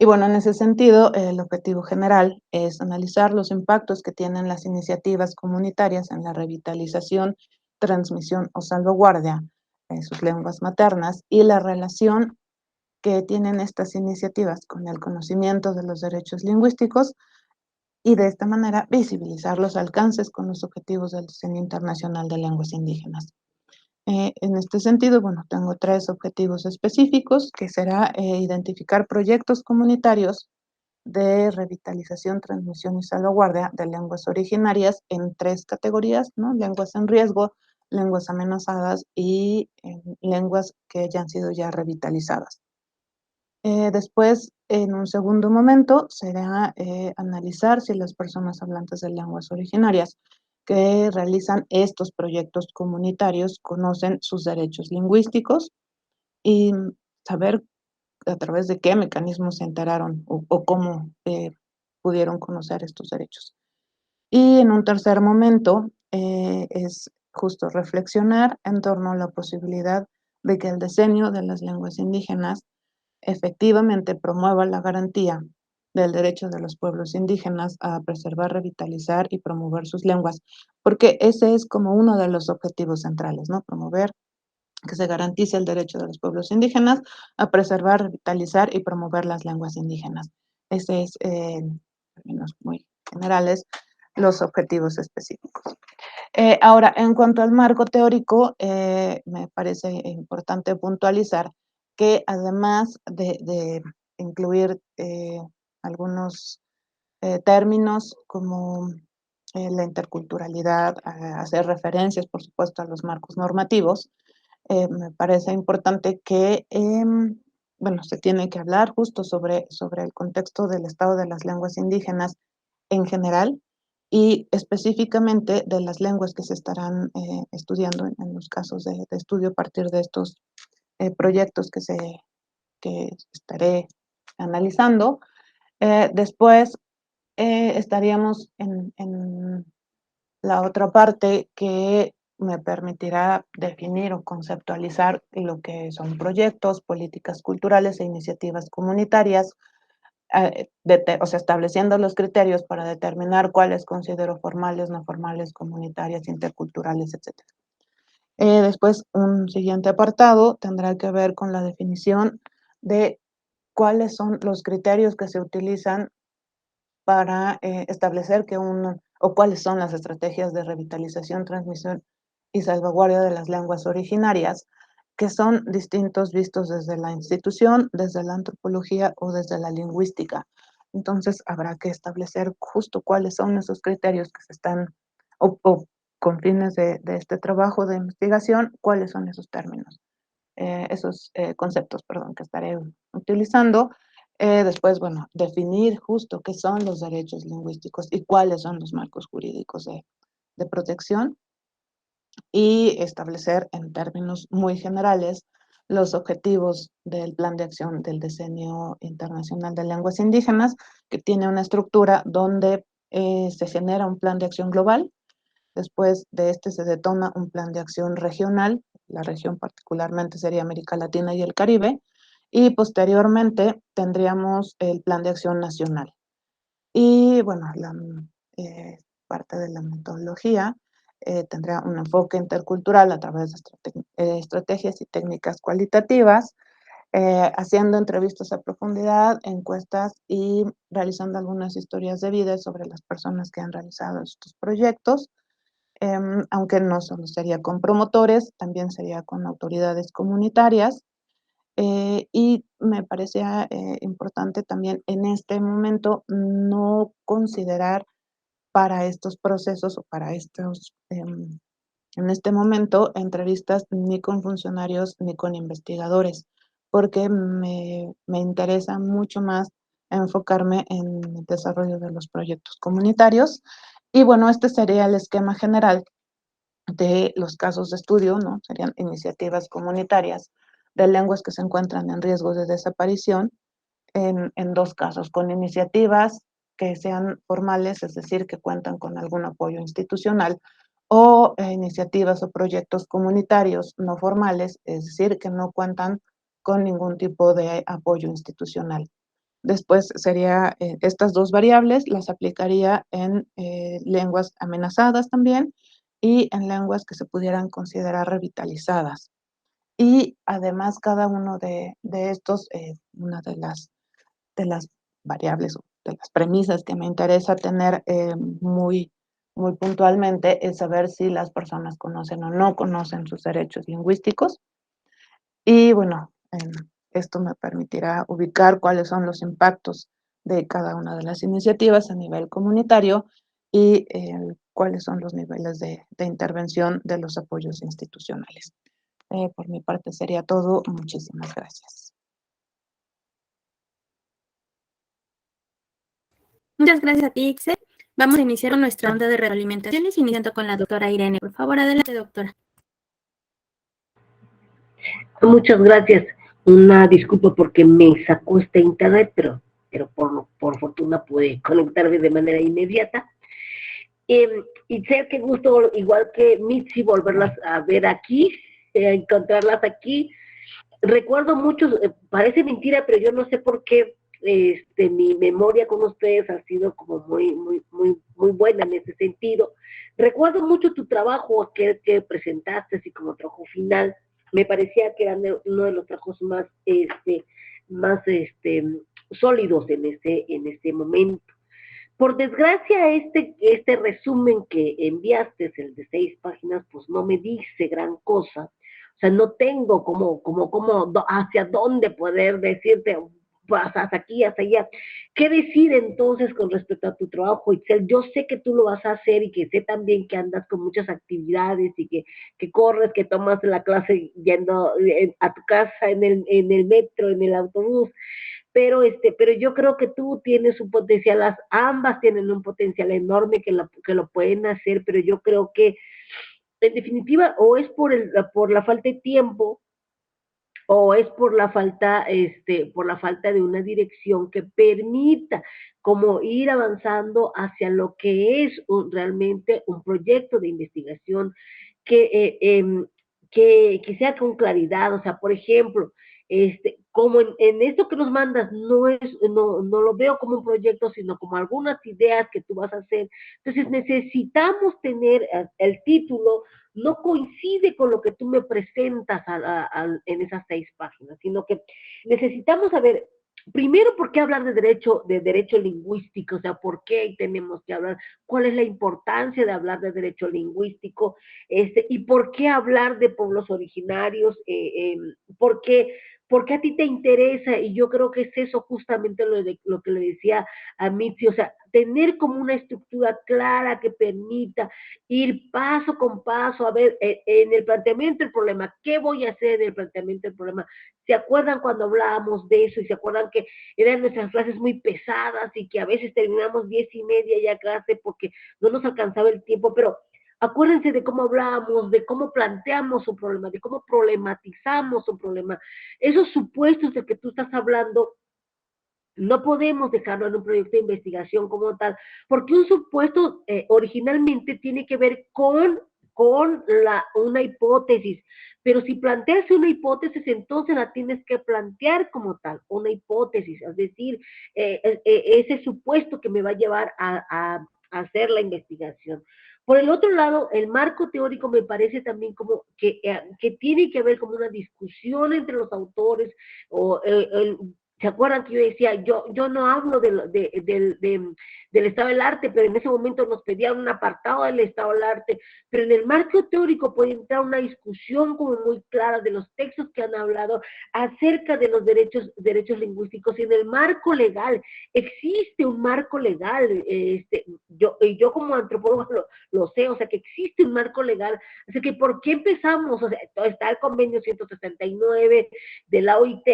Y bueno, en ese sentido, el objetivo general es analizar los impactos que tienen las iniciativas comunitarias en la revitalización, transmisión o salvaguardia de sus lenguas maternas y la relación que tienen estas iniciativas con el conocimiento de los derechos lingüísticos y de esta manera visibilizar los alcances con los objetivos del Diseño Internacional de Lenguas Indígenas. En este sentido, bueno, tengo 3 objetivos específicos, que será identificar proyectos comunitarios de revitalización, transmisión y salvaguardia de lenguas originarias en 3 categorías, ¿no? Lenguas en riesgo, lenguas amenazadas y lenguas que hayan sido ya revitalizadas. Después, en un segundo momento, será analizar si las personas hablantes de lenguas originarias que realizan estos proyectos comunitarios conocen sus derechos lingüísticos y saber a través de qué mecanismos se enteraron o cómo pudieron conocer estos derechos. Y en un tercer momento es justo reflexionar en torno a la posibilidad de que el diseño de las lenguas indígenas efectivamente promueva la garantía del derecho de los pueblos indígenas a preservar, revitalizar y promover sus lenguas, porque ese es como uno de los objetivos centrales, ¿no? Promover que se garantice el derecho de los pueblos indígenas a preservar, revitalizar y promover las lenguas indígenas. Ese es, en términos muy generales, los objetivos específicos. Ahora, en cuanto al marco teórico, me parece importante puntualizar que además de incluir algunos términos como la interculturalidad, hacer referencias, por supuesto, a los marcos normativos, me parece importante que, bueno, se tiene que hablar justo sobre el contexto del estado de las lenguas indígenas en general y específicamente de las lenguas que se estarán estudiando en los casos de estudio a partir de estos proyectos que estaré analizando. Después estaríamos en la otra parte que me permitirá definir o conceptualizar lo que son proyectos, políticas culturales e iniciativas comunitarias, o sea, estableciendo los criterios para determinar cuáles considero formales, no formales, comunitarias, interculturales, etc. Después, un siguiente apartado tendrá que ver con la definición de cuáles son los criterios que se utilizan para establecer o cuáles son las estrategias de revitalización, transmisión y salvaguardia de las lenguas originarias, que son distintos vistos desde la institución, desde la antropología o desde la lingüística. Entonces, habrá que establecer justo cuáles son esos criterios que se están, o con fines de este trabajo de investigación, cuáles son esos términos, esos conceptos, perdón, que estaré utilizando. Después, bueno, definir justo qué son los derechos lingüísticos y cuáles son los marcos jurídicos de protección y establecer en términos muy generales los objetivos del Plan de Acción del Decenio Internacional de Lenguas Indígenas, que tiene una estructura donde se genera un plan de acción global. Después de este se detona un plan de acción regional, la región particularmente sería América Latina y el Caribe, y posteriormente tendríamos el plan de acción nacional. Y bueno, la parte de la metodología tendrá un enfoque intercultural a través de estrategias y técnicas cualitativas, haciendo entrevistas a profundidad, encuestas y realizando algunas historias de vida sobre las personas que han realizado estos proyectos. Aunque no solo sería con promotores, también sería con autoridades comunitarias. Y me parecía importante también en este momento no considerar para estos procesos o para estos, en este momento, entrevistas ni con funcionarios ni con investigadores, porque me interesa mucho más enfocarme en el desarrollo de los proyectos comunitarios. Y bueno, este sería el esquema general de los casos de estudio, ¿no? Serían iniciativas comunitarias de lenguas que se encuentran en riesgo de desaparición en dos casos, con iniciativas que sean formales, es decir, que cuentan con algún apoyo institucional, o iniciativas o proyectos comunitarios no formales, es decir, que no cuentan con ningún tipo de apoyo institucional. Después sería estas dos variables, las aplicaría en lenguas amenazadas también y en lenguas que se pudieran considerar revitalizadas. Y además cada uno de estos, una de las variables o de las premisas que me interesa tener muy puntualmente es saber si las personas conocen o no conocen sus derechos lingüísticos. Y bueno, esto me permitirá ubicar cuáles son los impactos de cada una de las iniciativas a nivel comunitario y cuáles son los niveles de intervención de los apoyos institucionales. Por mi parte sería todo. Muchísimas gracias. Muchas gracias a ti, Ixe. Vamos a iniciar con nuestra ronda de retroalimentaciones, iniciando con la doctora Irene. Por favor, adelante, doctora. Muchas gracias. Una disculpa porque me sacó este internet, pero por fortuna pude conectarme de manera inmediata. Y sé que gusto, igual que Mitzi, volverlas a ver aquí, encontrarlas aquí. Recuerdo mucho, parece mentira, pero yo no sé por qué mi memoria con ustedes ha sido como muy buena en ese sentido. Recuerdo mucho tu trabajo, aquel que presentaste, así como trabajo final. Me parecía que era uno de los trabajos más sólidos en ese momento. Por desgracia, este resumen que enviaste, el de 6 páginas, pues no me dice gran cosa. O sea, no tengo hacia dónde poder decirte, pues, hasta aquí, hasta allá. ¿Qué decir entonces con respecto a tu trabajo, Itzel? Yo sé que tú lo vas a hacer y que sé también que andas con muchas actividades y que corres, que tomas la clase yendo a tu casa en el metro, en el autobús. Pero yo creo que tú tienes un potencial, ambas tienen un potencial enorme que lo pueden hacer, pero yo creo que en definitiva o es por la falta de tiempo o es por la falta de una dirección que permita como ir avanzando hacia lo que es realmente un proyecto de investigación que, que sea con claridad. O sea, por ejemplo, como en esto que nos mandas no lo veo como un proyecto, sino como algunas ideas que tú vas a hacer. Entonces necesitamos tener el título, no coincide con lo que tú me presentas en esas 6 páginas, sino que necesitamos saber, primero, ¿por qué hablar de derecho lingüístico? O sea, ¿por qué tenemos que hablar? ¿Cuál es la importancia de hablar de derecho lingüístico? ¿Y por qué hablar de pueblos originarios? ¿Por qué? Porque a ti te interesa, y yo creo que es eso justamente lo que le decía a Mitzi, o sea, tener como una estructura clara que permita ir paso con paso, a ver, en el planteamiento del problema, ¿qué voy a hacer en el planteamiento del problema? ¿Se acuerdan cuando hablábamos de eso? Y se acuerdan que eran nuestras clases muy pesadas y que a veces terminamos 10:30 ya clase porque no nos alcanzaba el tiempo, pero acuérdense de cómo hablábamos, de cómo planteamos un problema, de cómo problematizamos un problema. Esos supuestos de que tú estás hablando, no podemos dejarlo en un proyecto de investigación como tal, porque un supuesto originalmente tiene que ver con una hipótesis, pero si planteas una hipótesis, entonces la tienes que plantear como tal, una hipótesis, es decir, ese supuesto que me va a llevar a hacer la investigación. Por el otro lado, el marco teórico me parece también como que tiene que haber como una discusión entre los autores, o ¿se acuerdan que yo decía, yo no hablo del estado del arte, pero en ese momento nos pedían un apartado del estado del arte, pero en el marco teórico puede entrar una discusión como muy clara de los textos que han hablado acerca de los derechos lingüísticos, y en el marco legal, existe un marco legal, yo como antropólogo lo sé, o sea que existe un marco legal, así que ¿por qué empezamos? O sea, está el convenio 169 de la OIT,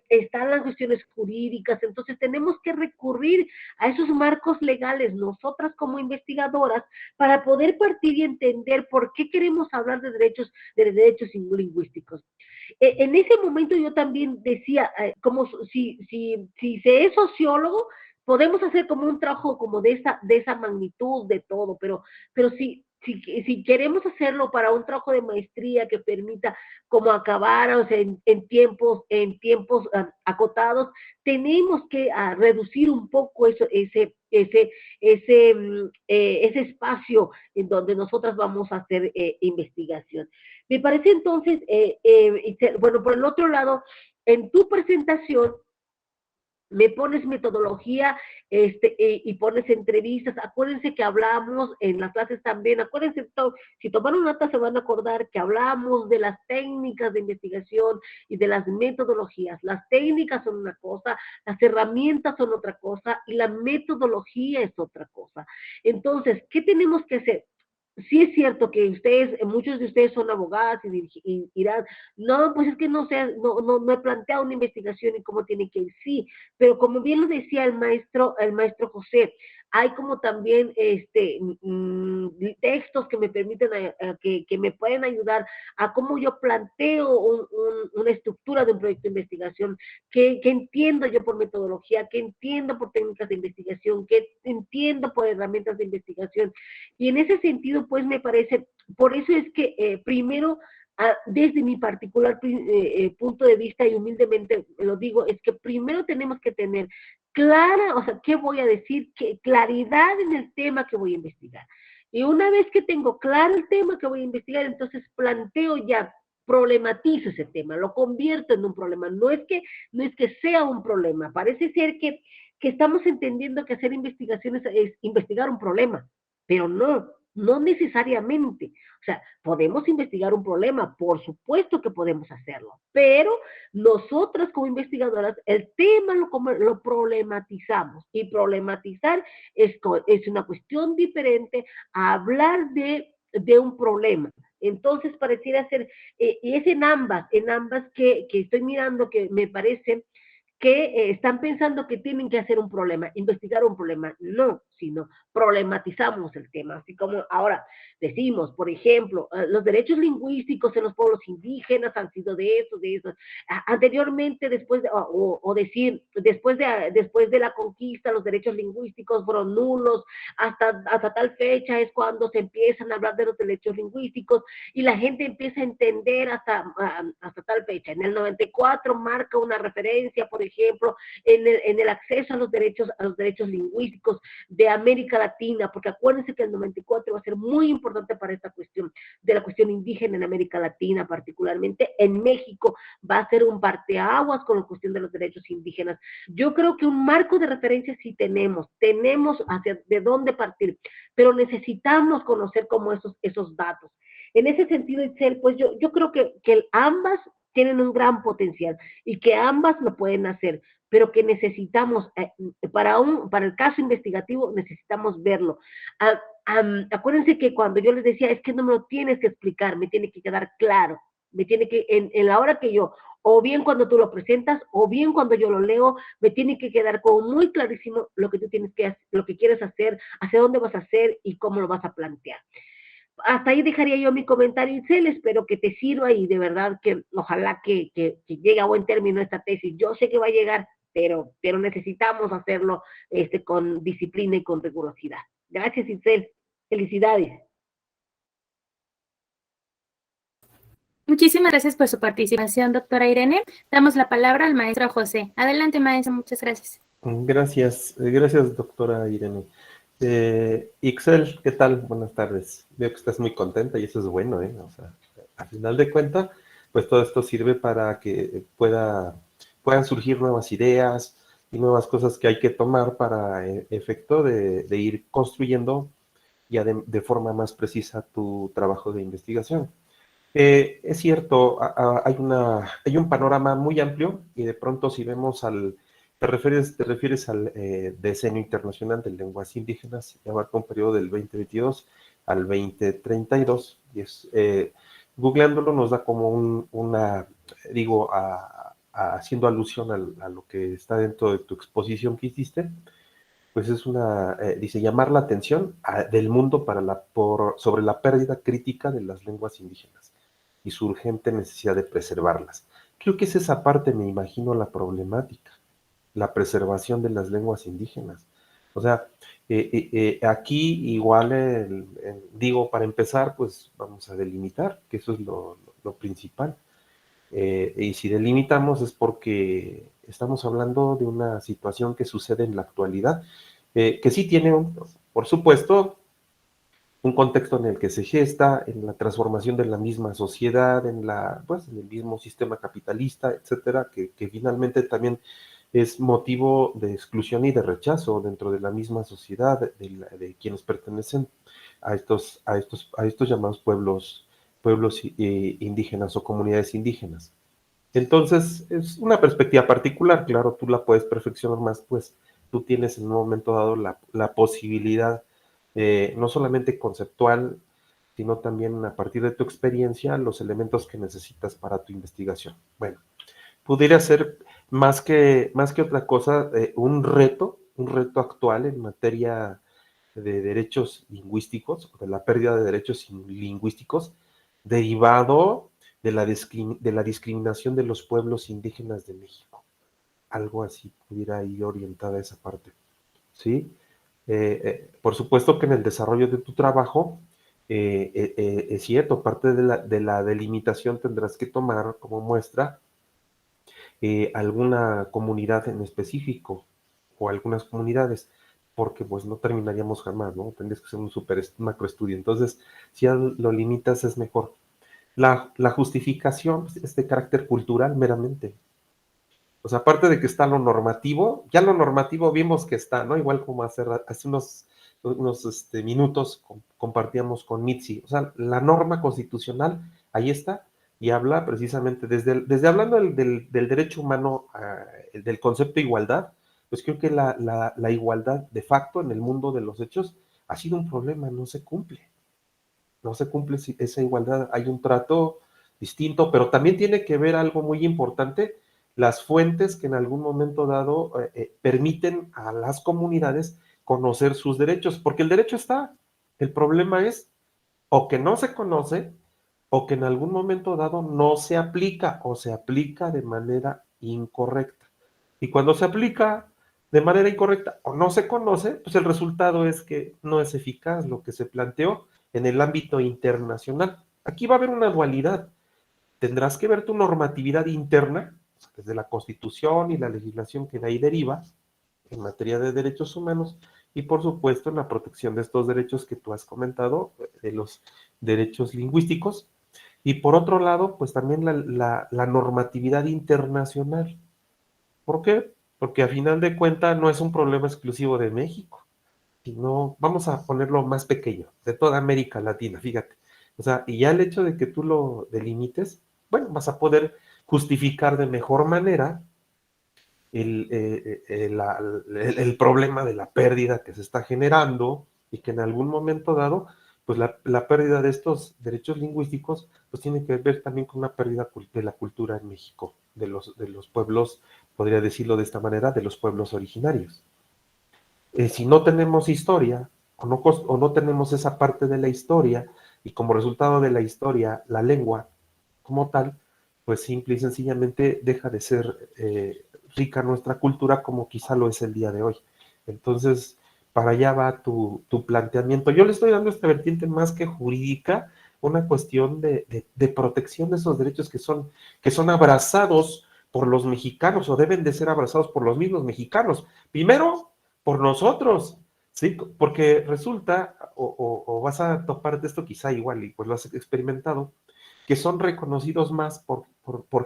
están las cuestiones jurídicas, entonces tenemos que recurrir a esos marcos legales nosotras como investigadoras para poder partir y entender por qué queremos hablar de derechos lingüísticos. En ese momento yo también decía, como si se es sociólogo, podemos hacer como un trabajo como de esa magnitud de todo, pero si queremos hacerlo para un trabajo de maestría que permita como acabar, o sea, en tiempos acotados, tenemos que reducir un poco ese espacio en donde nosotras vamos a hacer investigación. Me parece entonces, bueno, por el otro lado, en tu presentación me pones metodología y pones entrevistas. Acuérdense que hablamos en las clases también, acuérdense, si tomaron nota se van a acordar que hablamos de las técnicas de investigación y de las metodologías. Las técnicas son una cosa, las herramientas son otra cosa y la metodología es otra cosa. Entonces, ¿qué tenemos que hacer? Sí es cierto que muchos de ustedes son abogadas y dirán, no, pues es que no he planteado una investigación y cómo tiene que ir. Sí, pero como bien lo decía el maestro José, hay como también textos que me permiten, que me pueden ayudar a cómo yo planteo una estructura de un proyecto de investigación, que entiendo yo por metodología, que entiendo por técnicas de investigación, que entiendo por herramientas de investigación. Y en ese sentido, pues me parece, por eso es que primero, desde mi particular punto de vista, y humildemente lo digo, es que primero tenemos que tener clara, o sea, ¿qué voy a decir? Claridad en el tema que voy a investigar. Y una vez que tengo claro el tema que voy a investigar, entonces planteo ya, problematizo ese tema, lo convierto en un problema. No es que sea un problema, parece ser que estamos entendiendo que hacer investigaciones es investigar un problema, pero no necesariamente. O sea, podemos investigar un problema, por supuesto que podemos hacerlo, pero nosotras como investigadoras, el tema lo problematizamos, y problematizar es una cuestión diferente a hablar de un problema. Entonces pareciera ser, y es en ambas que estoy mirando, que me parece que están pensando que tienen que hacer un problema, investigar un problema. No, sino problematizamos el tema. Así como ahora decimos, por ejemplo, los derechos lingüísticos en los pueblos indígenas han sido de eso, de eso. Anteriormente, después de, o decir, después de la conquista, los derechos lingüísticos fueron nulos, hasta tal fecha es cuando se empiezan a hablar de los derechos lingüísticos, y la gente empieza a entender hasta tal fecha. En el 94 marca una referencia, por ejemplo, en el acceso a los derechos lingüísticos de América Latina, porque acuérdense que el 94 va a ser muy importante para esta cuestión, de la cuestión indígena en América Latina, particularmente en México, va a ser un parteaguas con la cuestión de los derechos indígenas. Yo creo que un marco de referencia sí tenemos hacia de dónde partir, pero necesitamos conocer como esos datos. En ese sentido, Itzel, pues yo creo que ambas tienen un gran potencial y que ambas lo pueden hacer, pero que necesitamos, para el caso investigativo, necesitamos verlo. Acuérdense que cuando yo les decía, es que no me lo tienes que explicar, me tiene que quedar claro, me tiene que, en la hora que yo, o bien cuando tú lo presentas, o bien cuando yo lo leo, me tiene que quedar como muy clarísimo lo que tú tienes que hacer, lo que quieres hacer, hacia dónde vas a hacer y cómo lo vas a plantear. Hasta ahí dejaría yo mi comentario, Itzel. Espero que te sirva y de verdad que ojalá que llegue a buen término esta tesis. Yo sé que va a llegar, pero necesitamos hacerlo con disciplina y con rigurosidad. Gracias, Itzel. Felicidades. Muchísimas gracias por su participación, doctora Irene. Damos la palabra al maestro José. Adelante, maestro, muchas gracias. Gracias, gracias, doctora Irene. Ixel, ¿qué tal? Buenas tardes. Veo que estás muy contenta y eso es bueno, ¿eh? O sea, a final de cuentas, pues todo esto sirve para que puedan surgir nuevas ideas y nuevas cosas que hay que tomar para efecto de ir construyendo ya de forma más precisa tu trabajo de investigación. Es cierto, hay un panorama muy amplio y de pronto si vemos te refieres al Decenio Internacional de Lenguas Indígenas, que abarca un periodo del 2022 al 2032, y googleándolo nos da como haciendo alusión a lo que está dentro de tu exposición que hiciste, pues dice, llamar la atención del mundo sobre la pérdida crítica de las lenguas indígenas y su urgente necesidad de preservarlas. Creo que es esa parte, me imagino, la problemática, la preservación de las lenguas indígenas. O sea, aquí igual, digo, para empezar, pues vamos a delimitar, que eso es lo principal. Y si delimitamos es porque estamos hablando de una situación que sucede en la actualidad, que sí tiene, por supuesto, un contexto en el que se gesta, en la transformación de la misma sociedad, en el mismo sistema capitalista, etcétera, que finalmente también es motivo de exclusión y de rechazo dentro de la misma sociedad de quienes pertenecen a estos llamados pueblos indígenas o comunidades indígenas. Entonces, es una perspectiva particular, claro, tú la puedes perfeccionar más, pues tú tienes en un momento dado la posibilidad, no solamente conceptual, sino también a partir de tu experiencia, los elementos que necesitas para tu investigación. Bueno, pudiera ser más que otra cosa un reto un reto actual en materia de derechos lingüísticos, de la pérdida de derechos lingüísticos, derivado de la discriminación de los pueblos indígenas de México. Algo así pudiera ir orientada a esa parte, ¿sí? Por supuesto que en el desarrollo de tu trabajo, es cierto, parte de la delimitación tendrás que tomar como muestra alguna comunidad en específico o algunas comunidades, porque pues no terminaríamos jamás, ¿no? Tendrías que hacer un super macroestudio. Entonces, si ya lo limitas es mejor. La justificación es de carácter cultural meramente. O sea, aparte de que está lo normativo, ya lo normativo vimos que está, ¿no? Igual como hace unos minutos compartíamos con Mitzi. O sea, la norma constitucional, ahí está, y habla precisamente, desde hablando del derecho humano, del concepto de igualdad, pues creo que la igualdad de facto en el mundo de los hechos ha sido un problema, no se cumple. No se cumple esa igualdad, hay un trato distinto, pero también tiene que ver algo muy importante, las fuentes que en algún momento dado permiten a las comunidades conocer sus derechos, porque el derecho está, el problema es o que no se conoce o que en algún momento dado no se aplica o se aplica de manera incorrecta. Y cuando se aplica de manera incorrecta o no se conoce, pues el resultado es que no es eficaz lo que se planteó en el ámbito internacional. Aquí va a haber una dualidad. Tendrás que ver tu normatividad interna, desde la Constitución y la legislación que de ahí deriva, en materia de derechos humanos, y por supuesto en la protección de estos derechos que tú has comentado, de los derechos lingüísticos, y por otro lado, pues también la normatividad internacional. ¿Por qué? Porque a final de cuentas no es un problema exclusivo de México, sino, vamos a ponerlo más pequeño, de toda América Latina, fíjate. O sea, y ya el hecho de que tú lo delimites, bueno, vas a poder justificar de mejor manera el problema de la pérdida que se está generando y que en algún momento dado, pues la pérdida de estos derechos lingüísticos, pues tiene que ver también con una pérdida de la cultura en México, de los pueblos, podría decirlo de esta manera, de los pueblos originarios. Si no tenemos historia o no tenemos esa parte de la historia y como resultado de la historia, la lengua como tal, pues simple y sencillamente deja de ser rica nuestra cultura como quizá lo es el día de hoy. Entonces, para allá va tu planteamiento. Yo le estoy dando esta vertiente más que jurídica, una cuestión de protección de esos derechos que son abrazados por los mexicanos o deben de ser abrazados por los mismos mexicanos. Primero, por nosotros, ¿sí? Porque resulta, o vas a topar de esto quizá igual, y pues lo has experimentado, que son reconocidos más por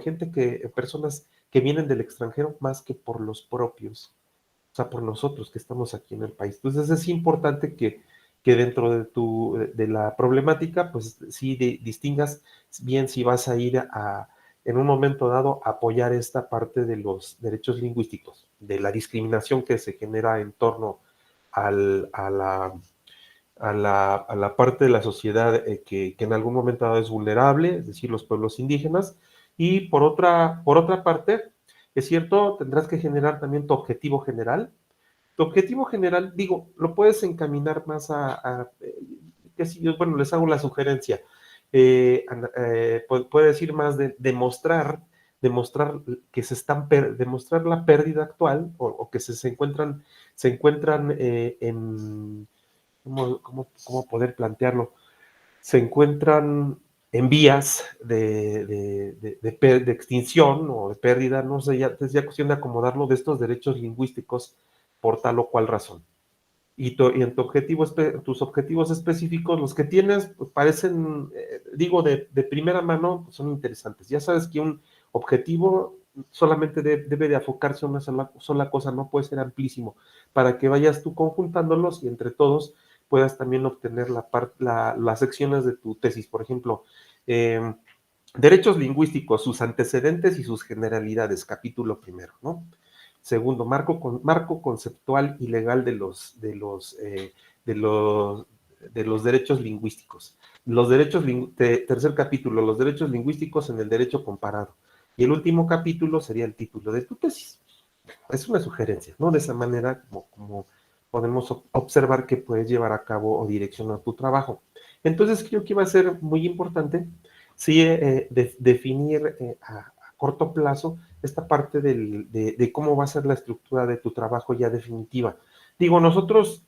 gente personas que vienen del extranjero más que por los propios, o sea, por nosotros que estamos aquí en el país. Entonces es importante que dentro de la problemática, pues sí distingas bien si vas a ir en un momento dado, a apoyar esta parte de los derechos lingüísticos, de la discriminación que se genera en torno a la parte de la sociedad que en algún momento dado es vulnerable, es decir, los pueblos indígenas, y por otra parte, es cierto, tendrás que generar también tu objetivo general. Tu objetivo general, digo, lo puedes encaminar más qué sé yo, bueno, les hago la sugerencia, puede decir más de demostrar que demostrar la pérdida actual o que se encuentran en ¿cómo poder plantearlo? Se encuentran en vías de extinción o de pérdida, no sé, ya es ya cuestión de acomodarlo de estos derechos lingüísticos por tal o cual razón. Y en tus objetivos específicos, los que tienes, pues, parecen, digo, de primera mano, pues, son interesantes. Ya sabes que un objetivo solamente debe de enfocarse a una sola cosa, no puede ser amplísimo, para que vayas tú conjuntándolos y entre todos puedas también obtener las secciones de tu tesis. Por ejemplo, derechos lingüísticos, sus antecedentes y sus generalidades, capítulo primero, ¿no? Segundo, marco conceptual y legal de los derechos lingüísticos. Tercer capítulo, los derechos lingüísticos en el derecho comparado. Y el último capítulo sería el título de tu tesis. Es una sugerencia, ¿no? De esa manera como podemos observar que puedes llevar a cabo o direccionar tu trabajo. Entonces creo que va a ser muy importante, sí, definir a corto plazo esta parte de cómo va a ser la estructura de tu trabajo ya definitiva. Digo, nosotros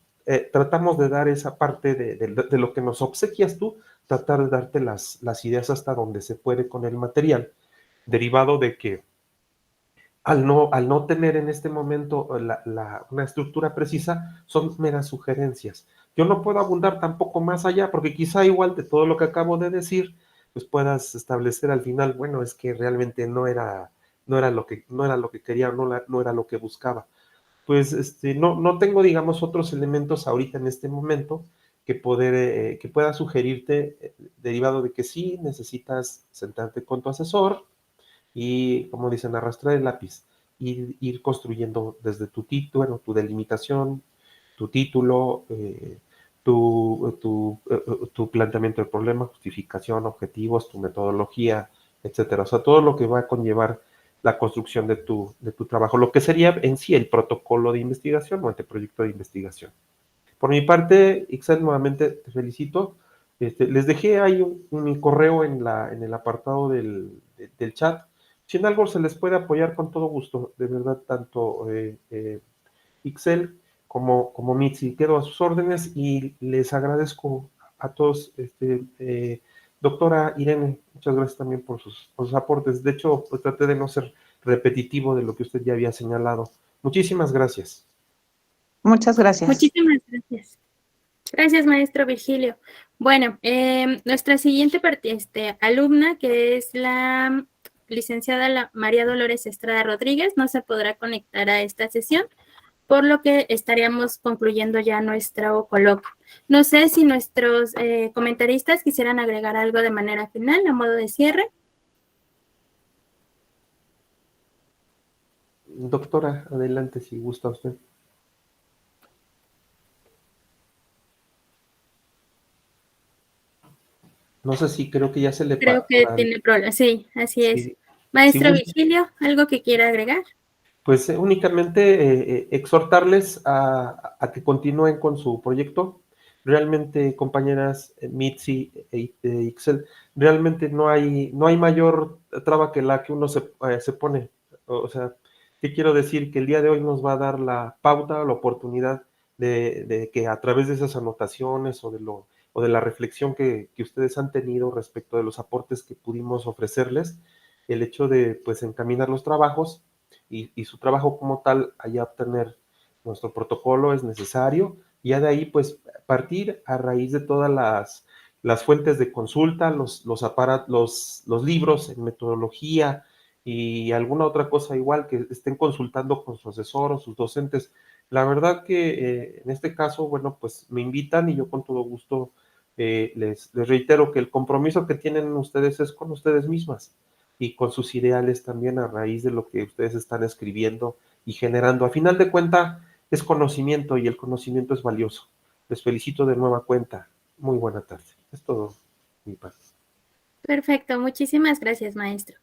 tratamos de dar esa parte de lo que nos obsequias tú, tratar de darte las ideas hasta donde se puede con el material, derivado de que al no tener en este momento una estructura precisa, son meras sugerencias. Yo no puedo abundar tampoco más allá, porque quizá igual de todo lo que acabo de decir, pues puedas establecer al final, bueno, es que realmente no era lo que quería, no era lo que buscaba. Pues no tengo, digamos, otros elementos ahorita en este momento que pueda sugerirte, derivado de que sí necesitas sentarte con tu asesor, y, como dicen, arrastrar el lápiz, ir construyendo desde tu título, bueno, tu delimitación, tu título, tu planteamiento del problema, justificación, objetivos, tu metodología, etcétera. O sea, todo lo que va a conllevar la construcción de tu trabajo, lo que sería en sí el protocolo de investigación o anteproyecto de investigación. Por mi parte, Ixel, nuevamente te felicito. Les dejé ahí mi correo en el apartado del chat. Si en algo se les puede apoyar, con todo gusto, de verdad, tanto Ixel como Mitzi, quedo a sus órdenes y les agradezco a todos. Doctora Irene, muchas gracias también por sus aportes. De hecho, pues, traté de no ser repetitivo de lo que usted ya había señalado. Muchísimas gracias. Muchas gracias. Muchísimas gracias. Gracias, maestro Virgilio. Bueno, nuestra siguiente alumna, que es la licenciada María Dolores Estrada Rodríguez, no se podrá conectar a esta sesión, por lo que estaríamos concluyendo ya nuestro coloquio. No sé si nuestros comentaristas quisieran agregar algo de manera final, a modo de cierre. Doctora, adelante si gusta usted. No sé si creo que ya se le Creo que tiene problemas. Sí, así es. Sí, Maestro sí, Virgilio, ¿algo que quiera agregar? pues únicamente exhortarles a que continúen con su proyecto. Realmente, compañeras Mitzi Ixel, realmente no hay mayor traba que la que uno se pone. O sea, ¿qué quiero decir? Que el día de hoy nos va a dar la pauta, la oportunidad de que a través de esas anotaciones o de la reflexión que ustedes han tenido respecto de los aportes que pudimos ofrecerles, el hecho de pues encaminar los trabajos y su trabajo como tal, allá obtener nuestro protocolo es necesario, y ya de ahí pues partir a raíz de todas las fuentes de consulta, los libros en metodología y alguna otra cosa igual que estén consultando con su asesor o sus docentes. La verdad que en este caso, bueno, pues me invitan y yo con todo gusto les reitero que el compromiso que tienen ustedes es con ustedes mismas y con sus ideales también a raíz de lo que ustedes están escribiendo y generando. A final de cuentas es conocimiento y el conocimiento es valioso. Les felicito de nueva cuenta. Muy buena tarde. Es todo mi parte. Perfecto, muchísimas gracias, maestro.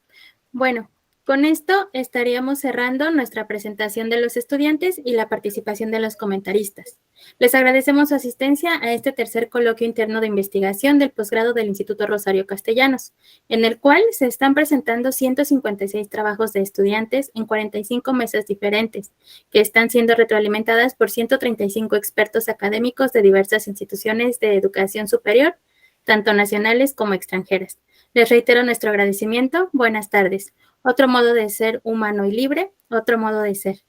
Bueno, con esto estaríamos cerrando nuestra presentación de los estudiantes y la participación de los comentaristas. Les agradecemos su asistencia a este tercer coloquio interno de investigación del posgrado del Instituto Rosario Castellanos, en el cual se están presentando 156 trabajos de estudiantes en 45 mesas diferentes, que están siendo retroalimentadas por 135 expertos académicos de diversas instituciones de educación superior, tanto nacionales como extranjeras. Les reitero nuestro agradecimiento. Buenas tardes. Otro modo de ser humano y libre, otro modo de ser.